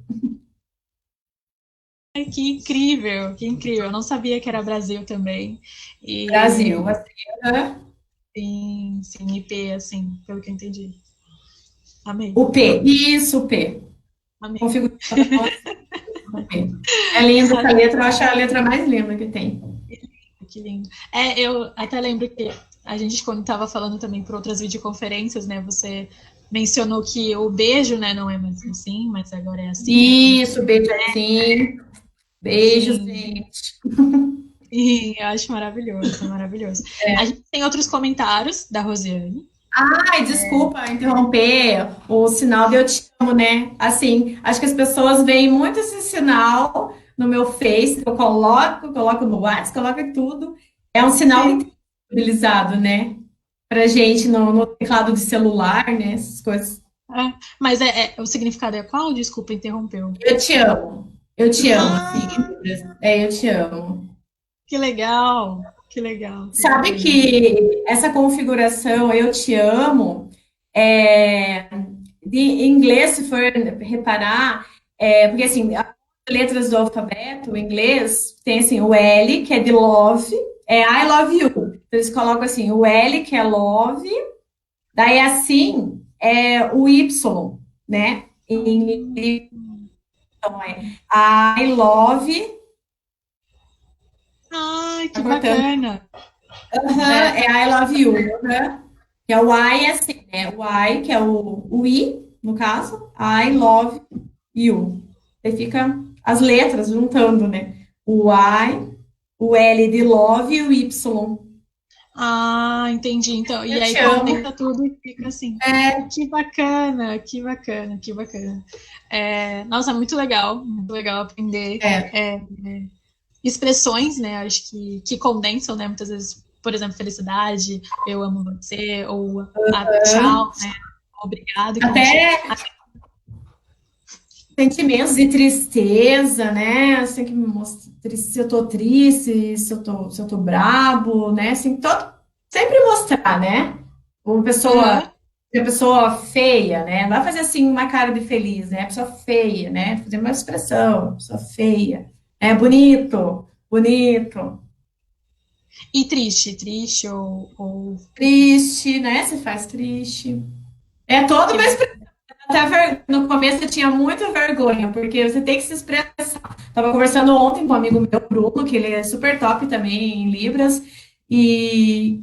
Ai, que incrível, que incrível. Eu não sabia que era Brasil também. Brasil. E Assim, sim, IP, assim, pelo que eu entendi. Amei, o P. Isso, o P. amei. Configuração. É linda essa letra, eu acho a letra mais linda que tem. Que lindo. Eu até lembro que a gente, quando estava falando também por outras videoconferências, né, você mencionou que o beijo, né, não é mais assim, mas agora é assim, né? Isso, beijo assim. Beijos, Sim, gente. sim, eu acho maravilhoso, maravilhoso. A gente tem outros comentários da Rosiane. Ai, desculpa interromper o sinal de eu te amo, né? Assim, acho que as pessoas veem muito esse sinal no meu Face, que eu coloco no WhatsApp, coloco em tudo. É um sinal Sim. utilizado, né? Pra gente no teclado de celular, né? Essas coisas. Mas o significado é qual? Desculpa, interrompeu. Eu te amo. Eu te amo, assim. Ah, É, eu te amo. que legal, que legal, que Sabe bacana. que essa configuração, eu te amo, é, em inglês, se for reparar, porque assim, as letras do alfabeto, o inglês, tem assim, o L, que é de love, é I love you. Então, eles colocam assim, o L, que é love, daí assim, é o Y, né? Em inglês, então, é I love, Ai, tá que cortando. bacana. Aham, É, é I love you. Aham. Que é o I, é assim, né? O I, que é o I, no caso, I love you. Aí fica as letras juntando, né? O I, o L de love e o Y. entendi. Então, e Eu aí te amo. condensa tudo e fica assim. Que bacana, que bacana, que bacana. Nossa, muito legal aprender É, expressões, né? Acho que condensam, né? Muitas vezes, por exemplo, felicidade, eu amo você, ou tchau, né? Obrigado, que a gente. até sentimentos de tristeza, né? Você tem que me mostrar se eu tô triste, se eu tô brabo, né? Assim, sempre mostrar, né? Uma pessoa, Aham. uma pessoa feia, né? Não vai fazer assim uma cara de feliz, né? Pessoa feia, né? Fazer uma expressão, pessoa feia. É bonito, bonito. E triste, triste, ou Triste, né? Você faz triste. É toda que uma bacana. expressão. Até no começo eu tinha muita vergonha, porque você tem que se expressar. Tava conversando ontem com um amigo meu, Bruno, que ele é super top também em Libras, e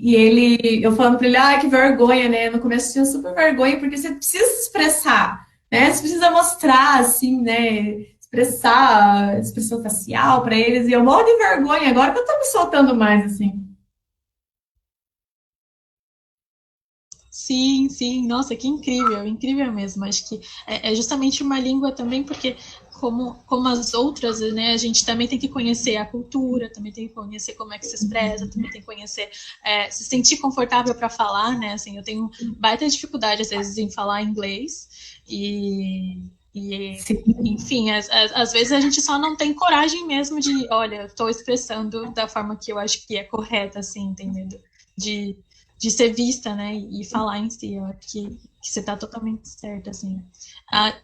eu falando pra ele, que vergonha, né? No começo eu tinha super vergonha, porque você precisa se expressar, né? Você precisa mostrar, assim, né? Expressar expressão facial pra eles, e eu morro de vergonha agora que eu tô me soltando mais, assim. Sim, sim, nossa, que incrível, incrível mesmo. Acho que é justamente uma língua também, porque como as outras, né, a gente também tem que conhecer a cultura, também tem que conhecer como é que se expressa, também tem que conhecer, se sentir confortável para falar, né? Assim, eu tenho baita dificuldade às vezes em falar inglês e Sim. enfim, às vezes a gente só não tem coragem mesmo de, olha, estou expressando da forma que eu acho que é correta, assim, entendendo? De de ser vista, né, e falar em si. Eu acho que você está totalmente certa, assim.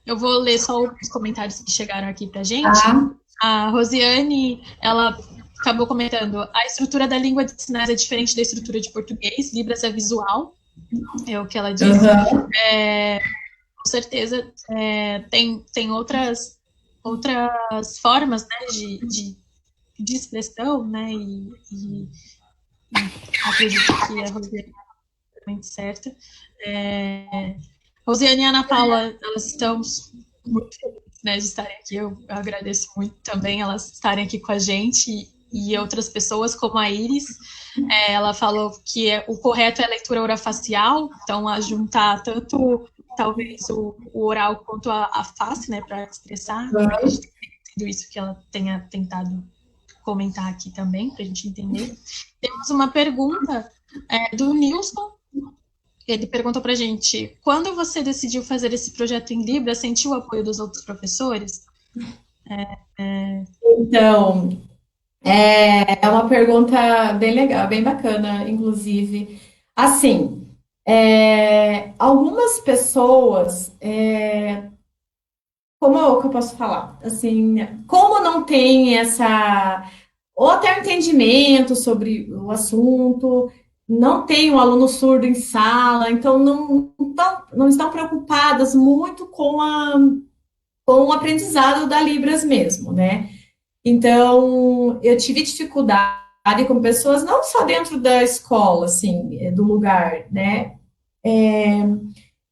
Eu vou ler só os comentários que chegaram aqui pra gente. Tá? A Rosiane, ela acabou comentando: a estrutura da língua de sinais é diferente da estrutura de português, Libras é visual, é o que ela disse. Uhum. Com certeza, tem outras formas, né, de expressão, né, e acredito que a Rosiane muito certa. Rosiane e Ana Paula, elas estão muito felizes, né, de estarem aqui. Eu agradeço muito também elas estarem aqui com a gente e outras pessoas, como a Iris. Ela falou que o correto é a leitura orofacial, então a juntar tanto talvez o oral quanto a face, né, para expressar. Acredito que tenha sido isso que ela tenha tentado comentar aqui também, para a gente entender. Temos uma pergunta do Nilson. Ele perguntou pra gente: quando você decidiu fazer esse projeto em Libra, sentiu o apoio dos outros professores? Então, é uma pergunta bem legal, bem bacana, inclusive. Assim, algumas pessoas, como que eu posso falar? Assim, como não tem ou até entendimento sobre o assunto, não tem um aluno surdo em sala, então não estão preocupadas muito com com o aprendizado da Libras mesmo, né? Então, eu tive dificuldade com pessoas, não só dentro da escola, assim, do lugar, né?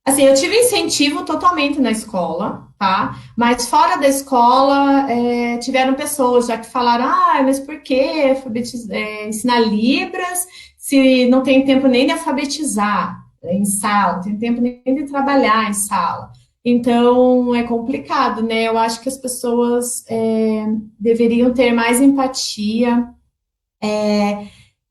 Assim, eu tive incentivo totalmente na escola, tá? Mas fora da escola, tiveram pessoas já que falaram, mas por que ensinar Libras se não tem tempo nem de alfabetizar em sala, não tem tempo nem de trabalhar em sala. Então, é complicado, né? Eu acho que as pessoas deveriam ter mais empatia,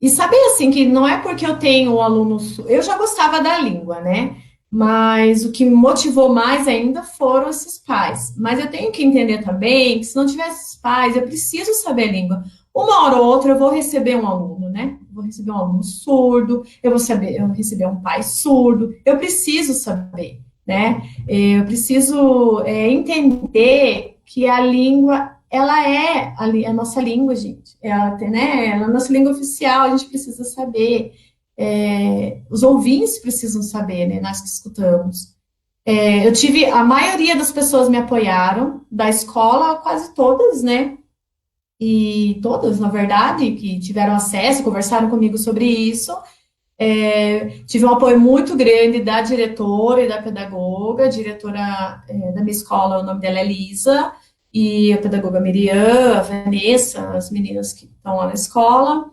e saber, assim, que não é porque eu tenho um aluno... Eu já gostava da língua, né? Mas o que me motivou mais ainda foram esses pais. Mas eu tenho que entender também que se não tivesse esses pais, eu preciso saber a língua. Uma hora ou outra eu vou receber um aluno, né? Vou receber um aluno surdo, eu vou receber um pai surdo. Eu preciso saber, né? Eu preciso entender que a língua ela é a nossa língua, gente. Né? Ela é a nossa língua oficial, a gente precisa saber. Os ouvintes precisam saber, né? Nós que escutamos. Eu tive, a maioria das pessoas me apoiaram, da escola, quase todas, né? E todas, na verdade, que tiveram acesso, conversaram comigo sobre isso. Tive um apoio muito grande da diretora e da pedagoga. A diretora da minha escola, o nome dela é Lisa, e a pedagoga Miriam, a Vanessa, as meninas que estão lá na escola.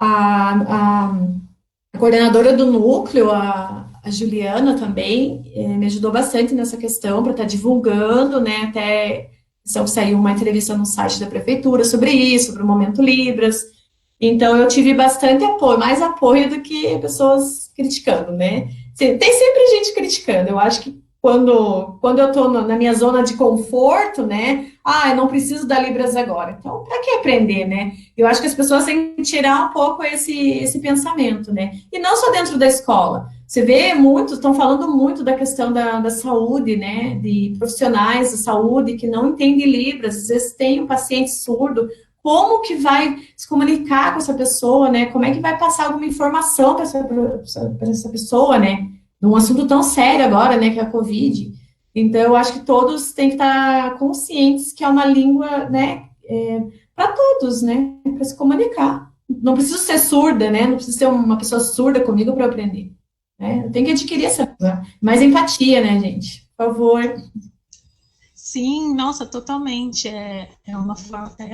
A, a, a coordenadora do núcleo, a Juliana também, me ajudou bastante nessa questão para estar divulgando, né? Até saiu uma entrevista no site da prefeitura sobre isso, sobre o Momento Libras. Então, eu tive bastante apoio, mais apoio do que pessoas criticando, né? Tem sempre gente criticando. Eu acho que quando eu estou na minha zona de conforto, né? Eu não preciso da Libras agora. Então, para que aprender, né? Eu acho que as pessoas têm que tirar um pouco esse pensamento, né? E não só dentro da escola. Você vê muitos, estão falando muito da questão da saúde, né? De profissionais da saúde que não entendem Libras, às vezes tem um paciente surdo. Como que vai se comunicar com essa pessoa, né? Como é que vai passar alguma informação para essa pessoa, né? Num assunto tão sério agora, né? Que é a Covid. Então, eu acho que todos têm que estar conscientes que é uma língua, né? Para todos, né? Para se comunicar. Não preciso ser surda, né? Não preciso ser uma pessoa surda comigo para aprender. Né? Eu tenho que adquirir mais empatia, né, gente? Por favor. Sim, nossa, totalmente. É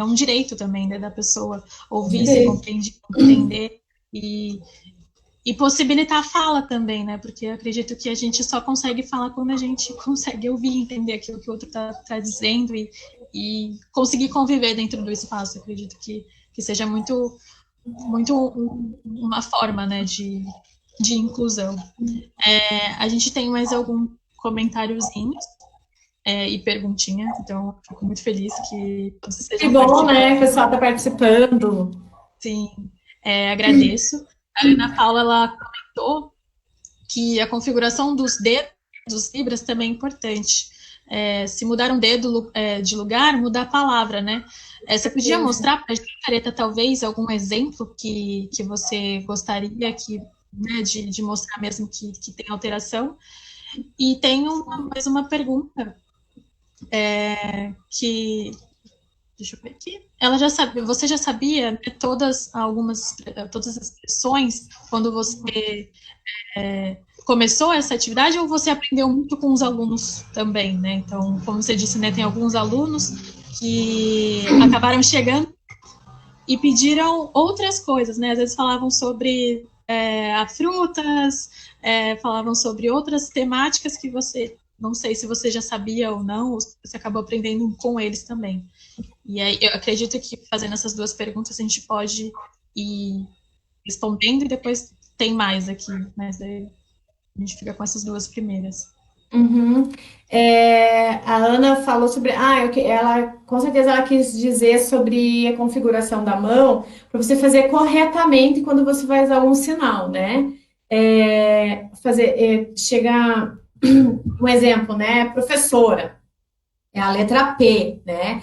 um direito também, né, da pessoa ouvir, se compreender, entender e possibilitar a fala também, né? Porque eu acredito que a gente só consegue falar quando a gente consegue ouvir, entender aquilo que o outro está dizendo e conseguir conviver dentro do espaço. Eu acredito que seja muito, muito uma forma, né, de inclusão. A gente tem mais algum comentáriozinhos e perguntinha, então fico muito feliz que vocês estejam participando. Que bom, né? O pessoal está participando. Sim, agradeço. A Ana Paula, ela comentou que a configuração dos dedos dos Libras também é importante. Se mudar um dedo de lugar, muda a palavra, né? Você podia mostrar para a gente, Careta, talvez, algum exemplo que você gostaria né, de mostrar mesmo que tem alteração? E tem mais uma pergunta que... Deixa eu ver aqui. Você já sabia, né, todas as expressões quando você começou essa atividade, ou você aprendeu muito com os alunos também, né? Então, como você disse, né, tem alguns alunos que acabaram chegando e pediram outras coisas, né? Às vezes falavam sobre frutas, falavam sobre outras temáticas que você, não sei se você já sabia ou não, ou se você acabou aprendendo com eles também. E aí, eu acredito que fazendo essas duas perguntas a gente pode ir respondendo e depois tem mais aqui, mas aí a gente fica com essas duas primeiras. Uhum. A Ana falou sobre. Ela com certeza ela quis dizer sobre a configuração da mão para você fazer corretamente quando você vai usar um sinal, né? Chegar um exemplo, né? Professora, é a letra P, né?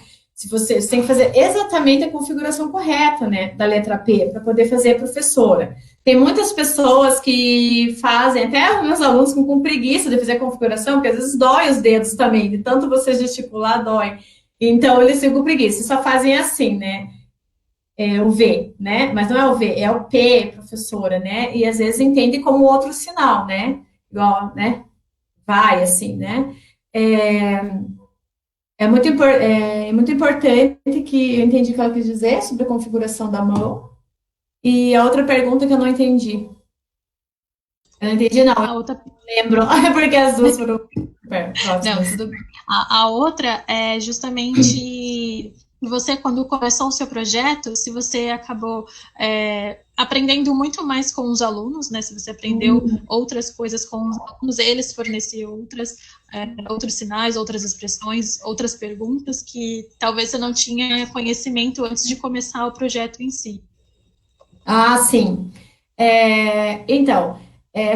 Você tem que fazer exatamente a configuração correta, né, da letra P, para poder fazer a professora. Tem muitas pessoas que fazem, até meus alunos com preguiça de fazer a configuração, porque às vezes dói os dedos também, de tanto você gesticular, dói. Então, eles ficam com preguiça, só fazem assim, né? É o V, né? Mas não é o V, é o P, professora, né? E às vezes entende como outro sinal, né? Igual, né? Vai, assim, né? É, é muito importante que eu entendi o que ela quis dizer sobre a configuração da mão. E a outra pergunta que eu não entendi. Eu não entendi, não, eu A outra lembro, porque as duas foram Não, próximas. tudo bem. A outra é justamente você, quando começou o seu projeto, se você acabou aprendendo muito mais com os alunos, né? Se você aprendeu outras coisas com os alunos, eles forneciam outros sinais, outras expressões, outras perguntas que talvez você não tinha conhecimento antes de começar o projeto em si. Ah, sim. Então,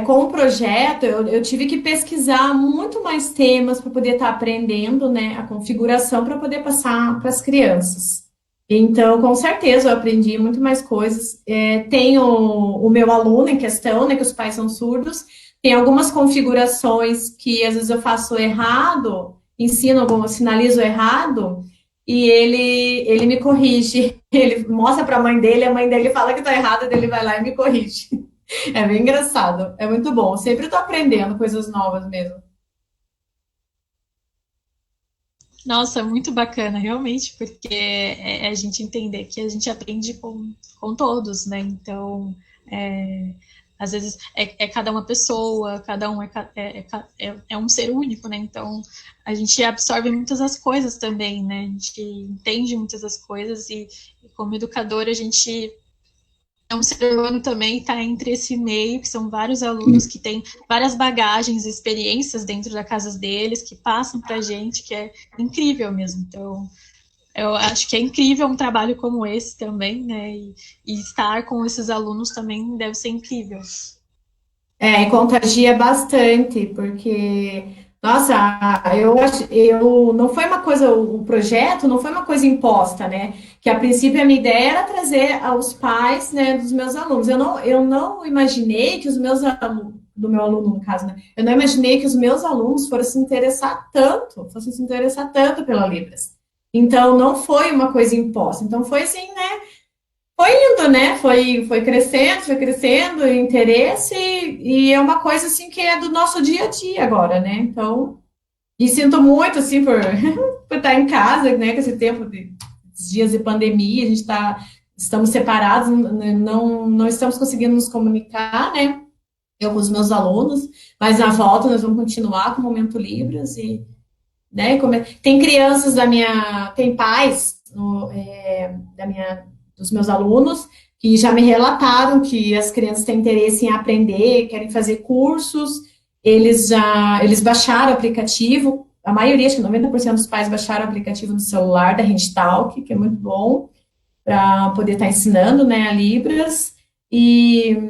com o projeto, eu tive que pesquisar muito mais temas para poder estar aprendendo, né, a configuração para poder passar para as crianças. Então, com certeza, eu aprendi muito mais coisas. Tenho o meu aluno em questão, né, que os pais são surdos, tem algumas configurações que às vezes eu faço errado, sinalizo errado, e ele me corrige. Ele mostra para a mãe dele fala que está errado, ele vai lá e me corrige. É bem engraçado, é muito bom. Sempre estou aprendendo coisas novas mesmo. Nossa, muito bacana, realmente, porque é a gente entender que a gente aprende com todos, né? Então, às vezes é cada uma pessoa, cada um é um ser único, né? Então, a gente absorve muitas das coisas também, né? A gente entende muitas das coisas e como educador, a gente é um ser humano também está entre esse meio, que são vários alunos que têm várias bagagens, experiências dentro da casa deles, que passam para a gente, que é incrível mesmo. Então, eu acho que é incrível um trabalho como esse também, né? E estar com esses alunos também deve ser incrível. E contagia bastante, porque, nossa, eu não foi uma coisa, o projeto não foi uma coisa imposta, né? Que a princípio a minha ideia era trazer aos pais, né, dos meus alunos. Eu não imaginei que os meus alunos, do meu aluno, no caso, né? Eu não imaginei que os meus alunos fossem se interessar tanto pela Libras. Então, não foi uma coisa imposta. Então, foi assim, né? Foi indo, né? Foi crescendo o interesse, e é uma coisa assim que é do nosso dia a dia agora, né? Então, e sinto muito assim por estar em casa, né? Com esse tempo de dias de pandemia, estamos separados, não estamos conseguindo nos comunicar, né? Eu com os meus alunos, mas na volta nós vamos continuar com o Momento Libras e, né? Tem crianças tem pais dos meus alunos que já me relataram que as crianças têm interesse em aprender, querem fazer cursos, eles baixaram o aplicativo, a maioria, acho que 90% dos pais baixaram o aplicativo no celular da Talk, que é muito bom para poder estar ensinando, né, a Libras, e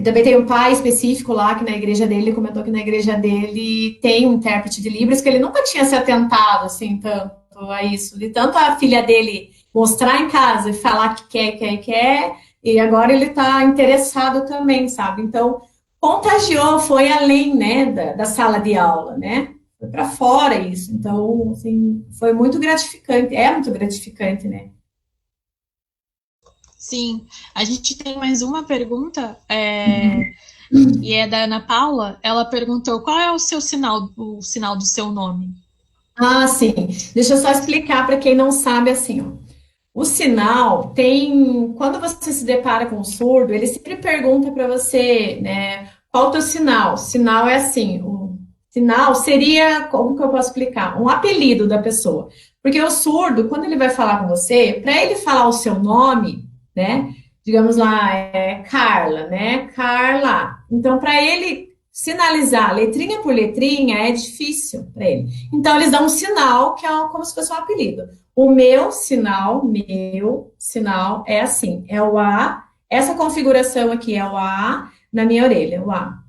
também tem um pai específico lá que na igreja dele comentou que na igreja dele tem um intérprete de Libras que ele nunca tinha se atentado assim tanto a isso, de tanto a filha dele mostrar em casa e falar que quer, e agora ele está interessado também, sabe? Então, contagiou, foi além, né, da sala de aula, né? Foi para fora isso. Então, assim, foi muito gratificante, é muito gratificante, né? Sim, a gente tem mais uma pergunta, e é da Ana Paula. Ela perguntou qual é o sinal do seu nome. Ah, sim. Deixa eu só explicar para quem não sabe assim, ó. O sinal tem, quando você se depara com o surdo, ele sempre pergunta para você, né, qual o teu sinal? Sinal é assim, o sinal seria, como que eu posso explicar? Um apelido da pessoa. Porque o surdo, quando ele vai falar com você, para ele falar o seu nome, né, digamos lá, Carla, né, Carla. Então, para ele sinalizar letrinha por letrinha é difícil para ele. Então, eles dão um sinal que é como se fosse um apelido. O meu sinal é assim, é o A. Essa configuração aqui é o A na minha orelha, o A.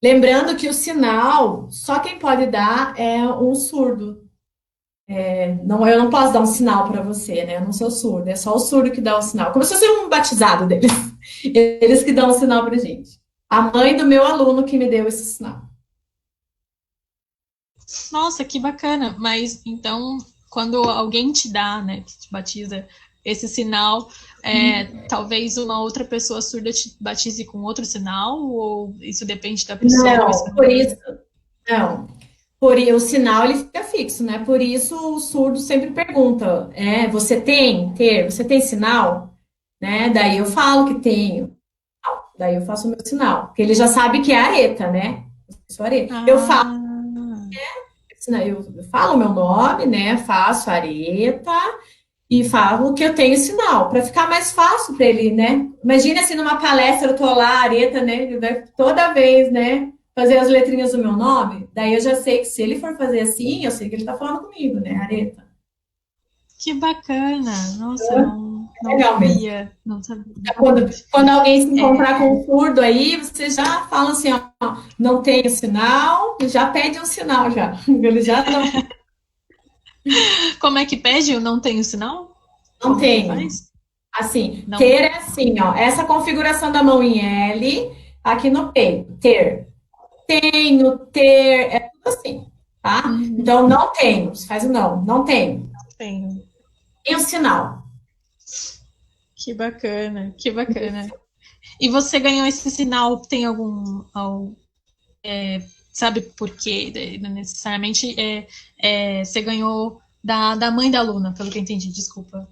Lembrando que o sinal, só quem pode dar é um surdo. Não, eu não posso dar um sinal para você, né? Eu não sou surdo, é só o surdo que dá o sinal. Como se fosse um batizado deles. Eles que dão o sinal pra gente. A mãe do meu aluno que me deu esse sinal. Nossa, que bacana. Mas então, quando alguém te dá, né, que te batiza esse sinal, talvez uma outra pessoa surda te batize com outro sinal, ou isso depende da pessoa? Isso Não, por isso, não. O sinal ele fica fixo, né? Por isso o surdo sempre pergunta: você tem sinal? Né? Daí eu falo que tenho, daí eu faço o meu sinal, porque ele já sabe que é areta, né? Eu sou areta. Ah, Eu falo o meu nome, né? Faço areta e falo que eu tenho sinal, para ficar mais fácil para ele, né? Imagina assim numa palestra eu tô lá, areta, né? Ele vai toda vez, né? Fazer as letrinhas do meu nome, daí eu já sei que se ele for fazer assim, eu sei que ele tá falando comigo, né? Areta. que bacana. Nossa, não Legal mesmo. sabia. Não sabia, Quando, realmente. quando alguém se É, encontrar com um surdo aí, você já fala assim, ó, não tem sinal, já pede um sinal já. Ele já como é que pede? Eu não tenho sinal? não Como que tenho. faz? Assim, Não. ter é assim, ó, essa configuração da mão em L, aqui no peito, ter. Tenho, ter, é tudo assim, tá? Uhum, Então, não tenho, você faz o não, não tenho. tenho. Tem o sinal. Que bacana, que bacana. E você ganhou esse sinal, tem sabe por quê? Necessariamente você ganhou da mãe da aluna, pelo que eu entendi, desculpa.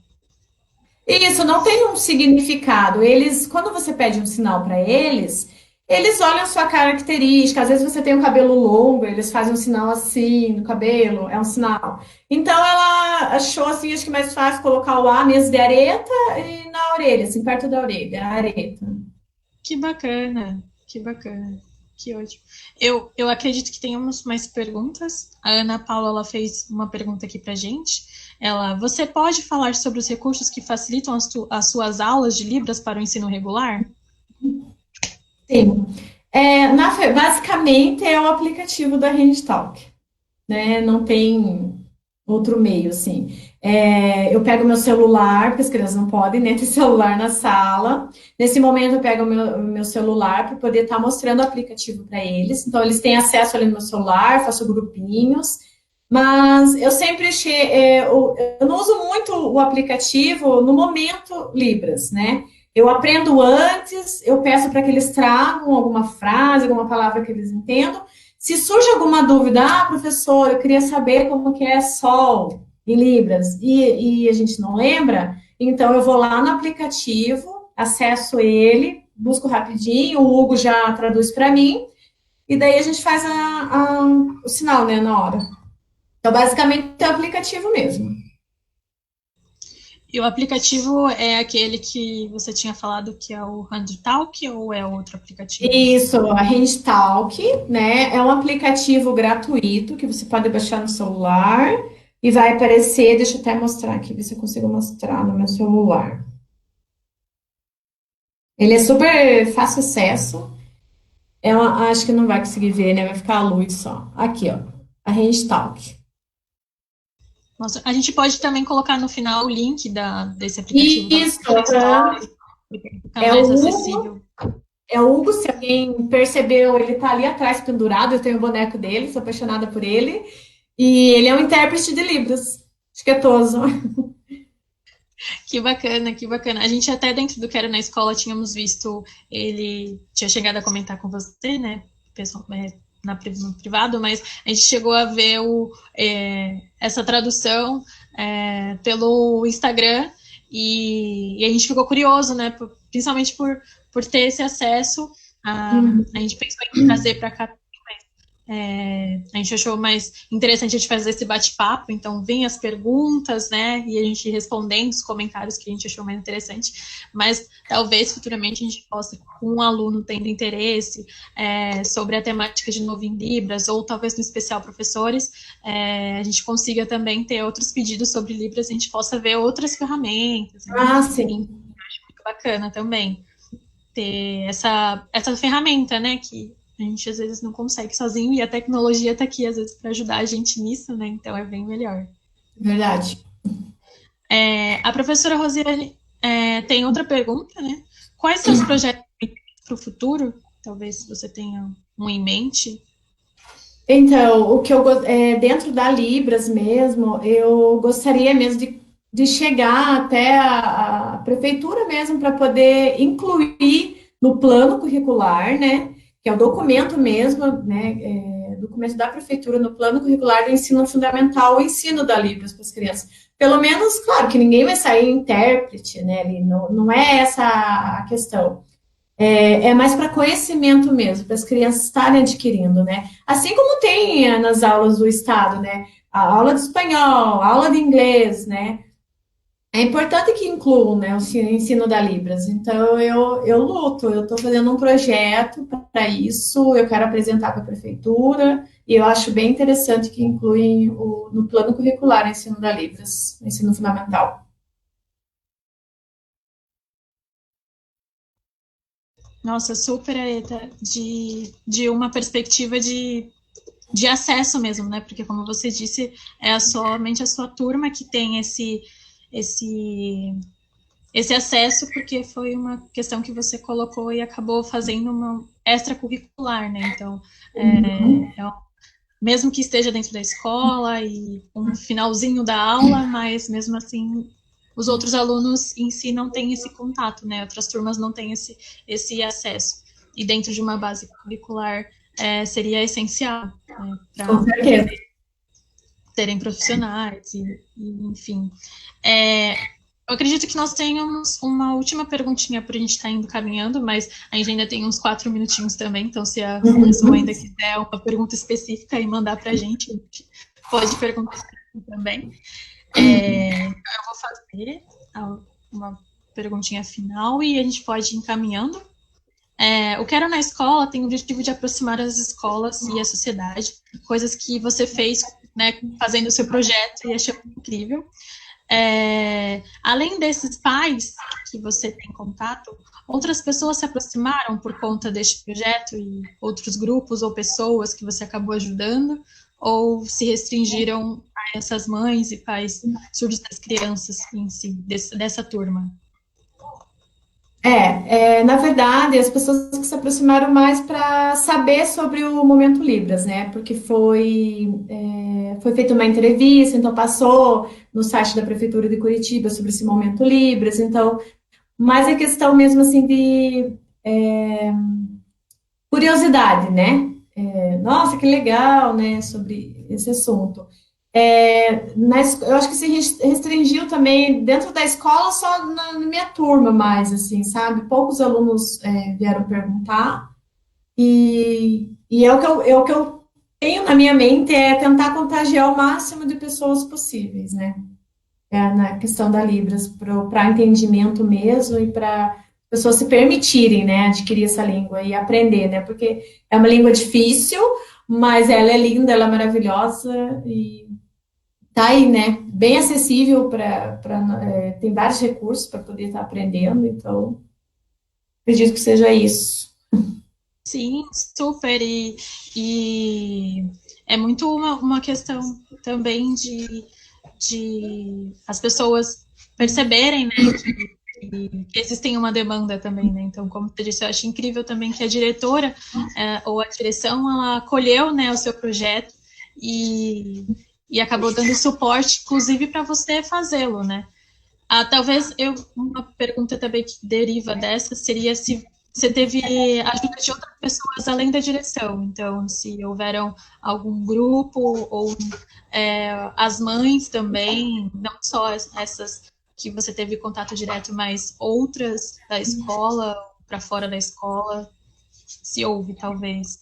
Isso não tem um significado. Eles, quando você pede um sinal para eles, eles olham a sua característica. Às vezes você tem um cabelo longo, eles fazem um sinal assim no cabelo, é um sinal. Então ela achou assim, acho que mais fácil colocar o A mesmo de areta e na orelha, assim, perto da orelha, a areta. Que bacana, que bacana, que ótimo. Eu acredito que tenhamos mais perguntas. A Ana Paula ela fez uma pergunta aqui pra gente. Você pode falar sobre os recursos que facilitam as suas aulas de Libras para o ensino regular? Sim. Basicamente é o aplicativo da HandTalk, né? Não tem outro meio, assim. Eu pego meu celular, porque as crianças não podem nem ter celular na sala. Nesse momento, eu pego o meu celular para poder estar mostrando o aplicativo para eles. Então, eles têm acesso ali no meu celular, faço grupinhos. Mas eu sempre eu não uso muito o aplicativo no momento Libras, né? Eu aprendo antes, eu peço para que eles tragam alguma frase, alguma palavra que eles entendam. Se surge alguma dúvida, professor, eu queria saber como que é sol em Libras e a gente não lembra, então eu vou lá no aplicativo, acesso ele, busco rapidinho, o Hugo já traduz para mim e daí a gente faz o sinal, né, na hora. Então, basicamente, é o aplicativo mesmo. E o aplicativo é aquele que você tinha falado que é o HandTalk ou é outro aplicativo? Isso, a HandTalk, né? É um aplicativo gratuito que você pode baixar no celular e vai aparecer. Deixa eu até mostrar aqui, ver se eu consigo mostrar no meu celular. Ele é super fácil acesso. Acho que não vai conseguir ver, né? Vai ficar a luz só. Aqui, ó. A HandTalk. Nossa, a gente pode também colocar no final o link desse aplicativo da Isso, Story, porque fica é o mais Hugo. acessível. É o Hugo, se alguém percebeu, ele tá ali atrás pendurado. Eu tenho o boneco dele, sou apaixonada por ele. E ele é um intérprete de Libras. Esquetoso. Que bacana, que bacana. A gente até dentro do Quero na Escola tínhamos visto, ele tinha chegado a comentar com você, né, pessoal, no privado, mas a gente chegou a ver essa tradução pelo Instagram e a gente ficou curioso, né, principalmente por ter esse acesso. A gente pensou em trazer para cá. A gente achou mais interessante a gente fazer esse bate-papo, então vem as perguntas, né, e a gente respondendo os comentários que a gente achou mais interessante, mas talvez futuramente a gente possa, com um aluno tendo interesse sobre a temática de novo em Libras, ou talvez no especial professores, a gente consiga também ter outros pedidos sobre Libras, a gente possa ver outras ferramentas, né, Ah, e sim. acho muito bacana também ter essa ferramenta, né, que a gente às vezes não consegue sozinho e a tecnologia está aqui às vezes para ajudar a gente nisso, né? Então é bem melhor. Verdade. A professora Rosiane tem outra pergunta, né? Quais seus projetos para o futuro? Talvez você tenha um em mente. Então, o que dentro da Libras mesmo, eu gostaria mesmo de chegar até a prefeitura mesmo para poder incluir no plano curricular, né? Que é o documento mesmo, né? Documento da prefeitura no plano curricular do ensino fundamental, o ensino da Libras para as crianças. Pelo menos, claro, que ninguém vai sair intérprete, né? Não é essa a questão. É mais para conhecimento mesmo, para as crianças estarem adquirindo, né? Assim como tem nas aulas do Estado, né? A aula de espanhol, a aula de inglês, né? É importante que incluam, né, o ensino da Libras. Então, eu luto, eu estou fazendo um projeto para isso, eu quero apresentar para a prefeitura, e eu acho bem interessante que incluem no plano curricular o ensino da Libras, o ensino fundamental. Nossa, super, Aretha, de uma perspectiva de acesso mesmo, né? Porque, como você disse, somente a sua turma que tem esse, esse acesso, porque foi uma questão que você colocou e acabou fazendo uma extracurricular, né? Então, mesmo que esteja dentro da escola e um finalzinho da aula, mas mesmo assim os outros alunos em si não têm esse contato, né? Outras turmas não têm esse acesso. E dentro de uma base curricular seria essencial, né? Com Para certeza. terem profissionais enfim. Eu acredito que nós tenhamos uma última perguntinha para a gente estar indo caminhando, mas a gente ainda tem uns 4 minutinhos também, então se a pessoa ainda quiser uma pergunta específica e mandar para a gente pode perguntar também. Eu vou fazer uma perguntinha final e a gente pode ir encaminhando. O Quero na Escola tem o objetivo de aproximar as escolas e a sociedade, coisas que você fez, né, fazendo o seu projeto e achei incrível. Além desses pais que você tem contato, outras pessoas se aproximaram por conta deste projeto e outros grupos ou pessoas que você acabou ajudando, ou se restringiram a essas mães e pais surdos das crianças em si, dessa turma? Na verdade, as pessoas que se aproximaram mais para saber sobre o Momento Libras, né? Porque foi feita uma entrevista, então passou no site da Prefeitura de Curitiba sobre esse Momento Libras, então, mais é questão mesmo assim de curiosidade, né? Nossa, que legal, né? Sobre esse assunto. Eu acho que se restringiu também dentro da escola só na minha turma mais, assim, sabe? Poucos alunos vieram perguntar e é o que eu tenho na minha mente é tentar contagiar o máximo de pessoas possíveis, né? Na questão da Libras, para entendimento mesmo e para pessoas se permitirem, né, adquirir essa língua e aprender, né? Porque é uma língua difícil, mas ela é linda, ela é maravilhosa e tá aí, né? Bem acessível tem vários recursos para poder estar aprendendo, então acredito que seja isso. Sim, super. E é muito uma questão também de as pessoas perceberem, né, que existem uma demanda também, né? Então, como você disse, eu acho incrível também que a diretora ou a direção ela acolheu, né, o seu projeto e acabou dando suporte, inclusive, para você fazê-lo, né? Talvez uma pergunta também que deriva dessa seria se você teve ajuda de outras pessoas além da direção. Então, se houveram algum grupo ou as mães também, não só essas que você teve contato direto, mas outras da escola, para fora da escola, se houve, talvez.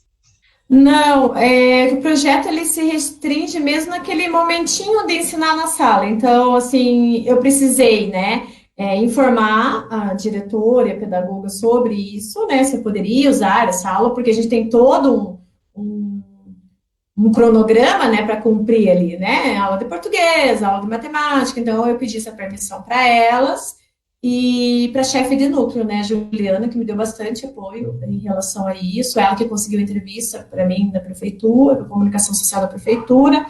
Não, o projeto ele se restringe mesmo naquele momentinho de ensinar na sala. Então, assim, eu precisei, né, informar a diretora e a pedagoga sobre isso, né, se eu poderia usar essa aula, porque a gente tem todo um cronograma, né, para cumprir ali, né, aula de português, aula de matemática. Então, eu pedi essa permissão para elas e para a chefe de núcleo, né, Juliana, que me deu bastante apoio em relação a isso, ela que conseguiu entrevista para mim da prefeitura, da comunicação social da prefeitura,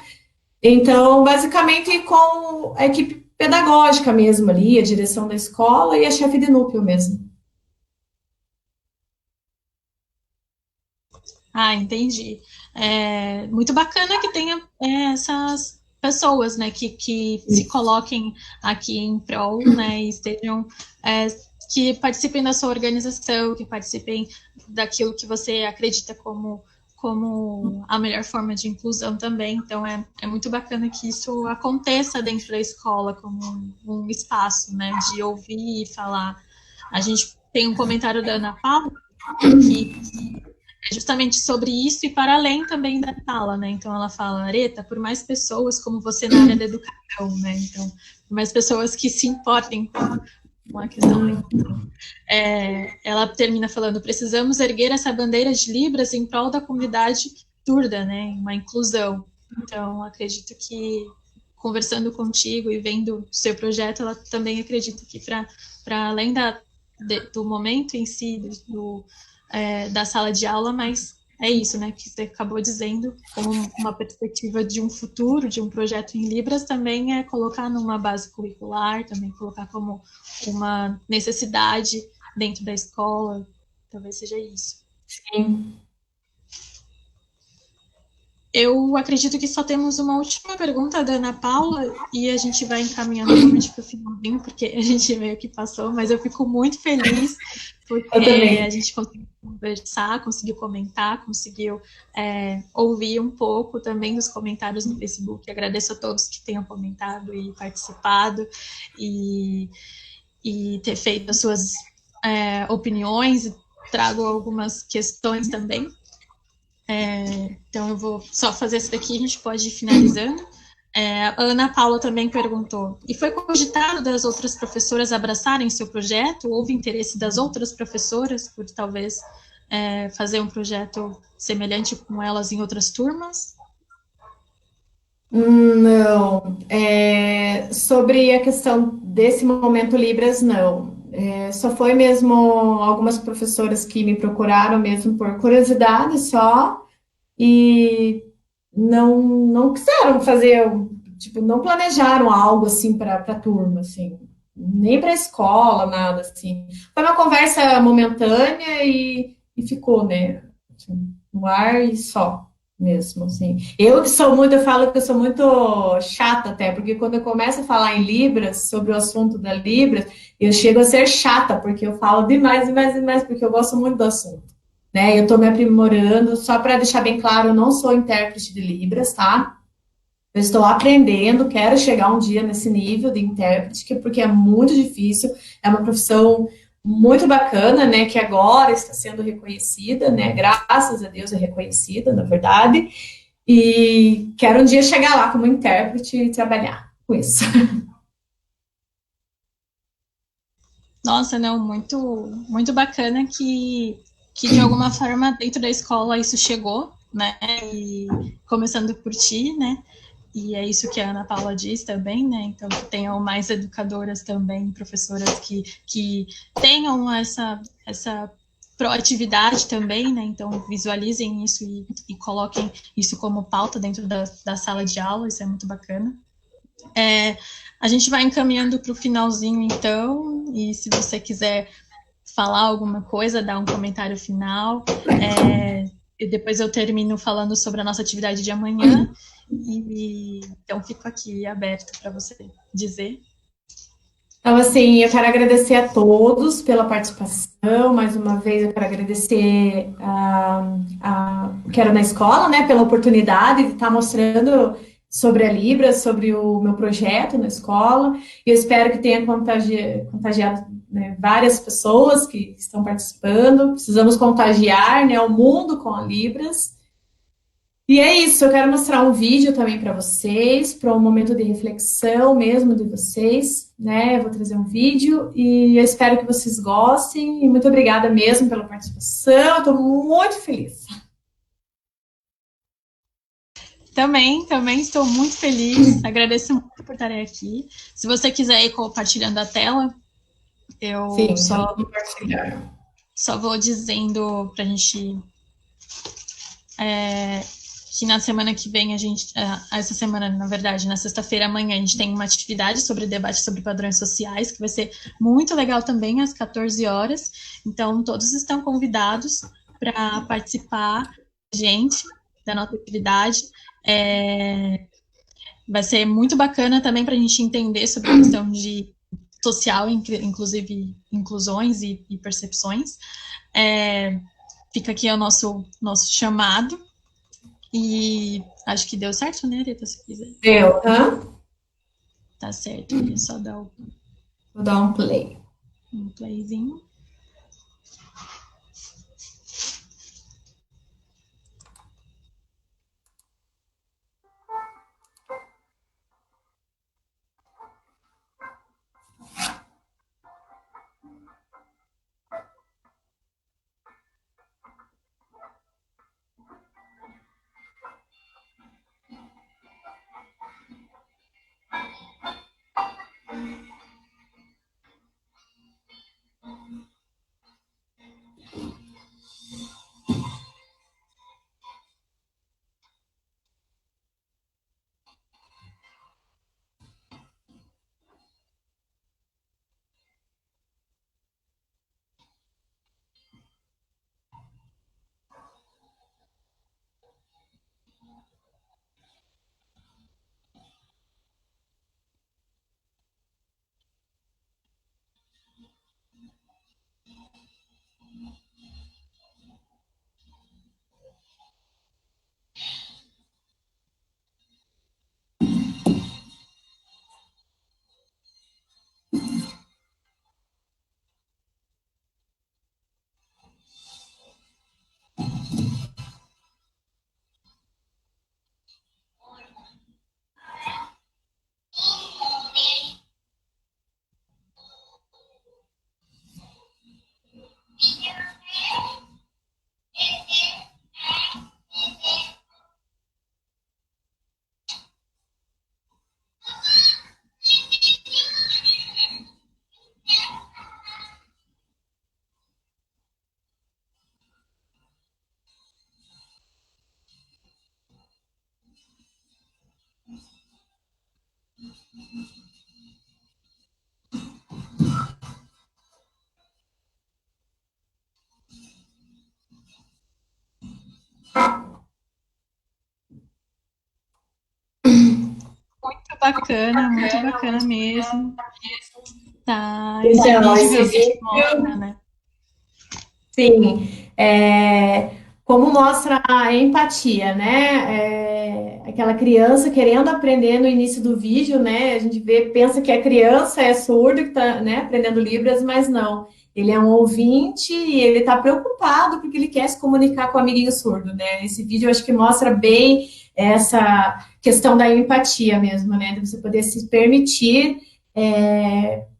Então, basicamente, com a equipe pedagógica mesmo ali, a direção da escola e a chefe de núcleo mesmo. Ah, entendi. Muito bacana que tenha essas pessoas, né, que se coloquem aqui em prol, né, e estejam, que participem da sua organização, que participem daquilo que você acredita como a melhor forma de inclusão também. Então, é muito bacana que isso aconteça dentro da escola como um espaço, né, de ouvir e falar. A gente tem um comentário da Ana Paula que é justamente sobre isso e para além também da sala, né? Então ela fala, Areta, por mais pessoas como você na área da educação, né? Então, por mais pessoas que se importem com a questão da inclusão. Ela termina falando, precisamos erguer essa bandeira de Libras em prol da comunidade surda, né? Uma inclusão. Então, acredito que conversando contigo e vendo o seu projeto, ela também acredita que para além do momento em si, da sala de aula, mas é isso, né, que você acabou dizendo, como uma perspectiva de um futuro, de um projeto em Libras, também é colocar numa base curricular, também colocar como uma necessidade dentro da escola, talvez seja isso. Sim. Eu acredito que só temos uma última pergunta da Ana Paula e a gente vai encaminhando realmente para o finalzinho, porque a gente meio que passou, mas eu fico muito feliz porque a gente conseguiu conversar, conseguiu comentar, conseguiu ouvir um pouco também dos comentários no Facebook. Agradeço a todos que tenham comentado e participado e ter feito as suas opiniões. Trago algumas questões também. Então eu vou só fazer isso daqui, a gente pode ir finalizando. A Ana Paula também perguntou, e foi cogitado das outras professoras abraçarem seu projeto? Houve interesse das outras professoras por talvez fazer um projeto semelhante com elas em outras turmas? Não. Sobre a questão desse momento Libras, não. Só foi mesmo algumas professoras que me procuraram mesmo por curiosidade só, e não quiseram fazer, tipo, não planejaram algo assim para a turma, assim, nem para a escola, nada assim. Foi uma conversa momentânea e ficou, né, assim, no ar e só mesmo, assim. Eu falo que eu sou muito chata até, porque quando eu começo a falar em Libras, sobre o assunto da Libras, eu chego a ser chata, porque eu falo demais, demais, demais, porque eu gosto muito do assunto, né? Eu estou me aprimorando, só para deixar bem claro, eu não sou intérprete de Libras, tá? Eu estou aprendendo, quero chegar um dia nesse nível de intérprete, porque é muito difícil, é uma profissão muito bacana, né? Que agora está sendo reconhecida, né? Graças a Deus é reconhecida, na verdade. E quero um dia chegar lá como intérprete e trabalhar com isso. Nossa, não, muito, muito bacana que de alguma forma dentro da escola isso chegou, né? E começando por ti, né? E é isso que a Ana Paula diz também, né? Então, que tenham mais educadoras também, professoras que tenham essa proatividade também, né? Então, visualizem isso e coloquem isso como pauta dentro da sala de aula, isso é muito bacana. A gente vai encaminhando para o finalzinho, então, e se você quiser falar alguma coisa, dar um comentário final, e depois eu termino falando sobre a nossa atividade de amanhã, e então fico aqui aberto para você dizer. Então, assim, eu quero agradecer a todos pela participação. Mais uma vez, eu quero agradecer o Quero na Escola, né, pela oportunidade de estar mostrando sobre a Libras, sobre o meu projeto na escola. E eu espero que tenha contagiado, né, várias pessoas que estão participando. Precisamos contagiar, né, o mundo com a Libras. E é isso, eu quero mostrar um vídeo também para vocês, para um momento de reflexão mesmo de vocês, né? Eu vou trazer um vídeo e eu espero que vocês gostem. E muito obrigada mesmo pela participação, eu estou muito feliz. Também estou muito feliz, agradeço muito por estarem aqui. Se você quiser ir compartilhando a tela, eu Sim, só, vamos compartilhar. só vou dizendo para a gente que na semana que vem essa semana, na verdade, na sexta-feira amanhã, a gente tem uma atividade sobre debate sobre padrões sociais, que vai ser muito legal também, às 14 horas. Então, todos estão convidados para participar, gente, da nossa atividade. Vai ser muito bacana também para a gente entender sobre a questão de social, inclusive inclusões e percepções. Fica aqui o nosso chamado. E acho que deu certo, né, Areta? Se quiser. Deu, Tá certo, ele só dá Vou dar um play. Um playzinho. Muito bacana mesmo. Tá, esse Então, vídeo esse realmente vídeo, mostra, né? sim, como mostra a empatia, né? Aquela criança querendo aprender no início do vídeo, né? A gente pensa que a criança é surdo, que está, né, aprendendo Libras, mas não. Ele é um ouvinte e ele está preocupado porque ele quer se comunicar com o amiguinho surdo, né? Esse vídeo eu acho que mostra bem essa questão da empatia mesmo, né? De você poder se permitir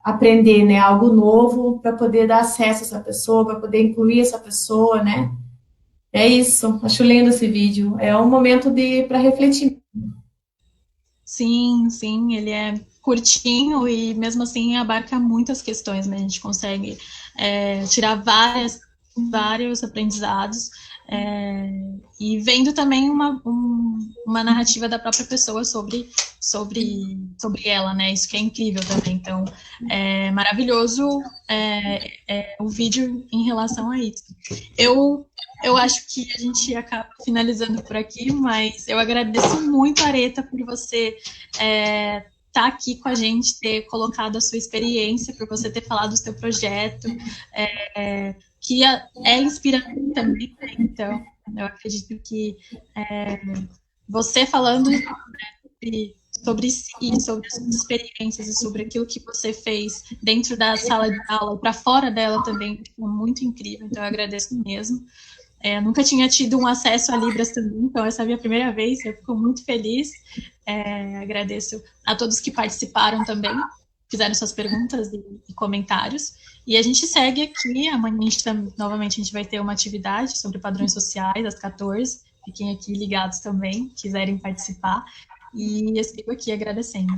aprender, né, algo novo para poder dar acesso a essa pessoa, para poder incluir essa pessoa, né? É isso. Acho lindo esse vídeo. É um momento para refletir. Sim, sim, ele é curtinho e mesmo assim abarca muitas questões, né? A gente consegue tirar vários aprendizados e vendo também uma narrativa da própria pessoa sobre ela, né? Isso que é incrível também. Então, é maravilhoso o vídeo em relação a isso. Eu acho que a gente acaba finalizando por aqui, mas eu agradeço muito, Areta, por você estar aqui com a gente, ter colocado a sua experiência, por você ter falado do seu projeto, que é inspirador também, né? Então, eu acredito que você falando sobre si, sobre as suas experiências e sobre aquilo que você fez dentro da sala de aula, para fora dela também, foi muito incrível, então eu agradeço mesmo. Nunca tinha tido um acesso a Libras também, então essa é a minha primeira vez, eu fico muito feliz. Agradeço a todos que participaram também, fizeram suas perguntas e comentários. E a gente segue aqui, amanhã novamente a gente vai ter uma atividade sobre padrões sociais, às 14. Fiquem aqui ligados também, quiserem participar. E eu sigo aqui agradecendo.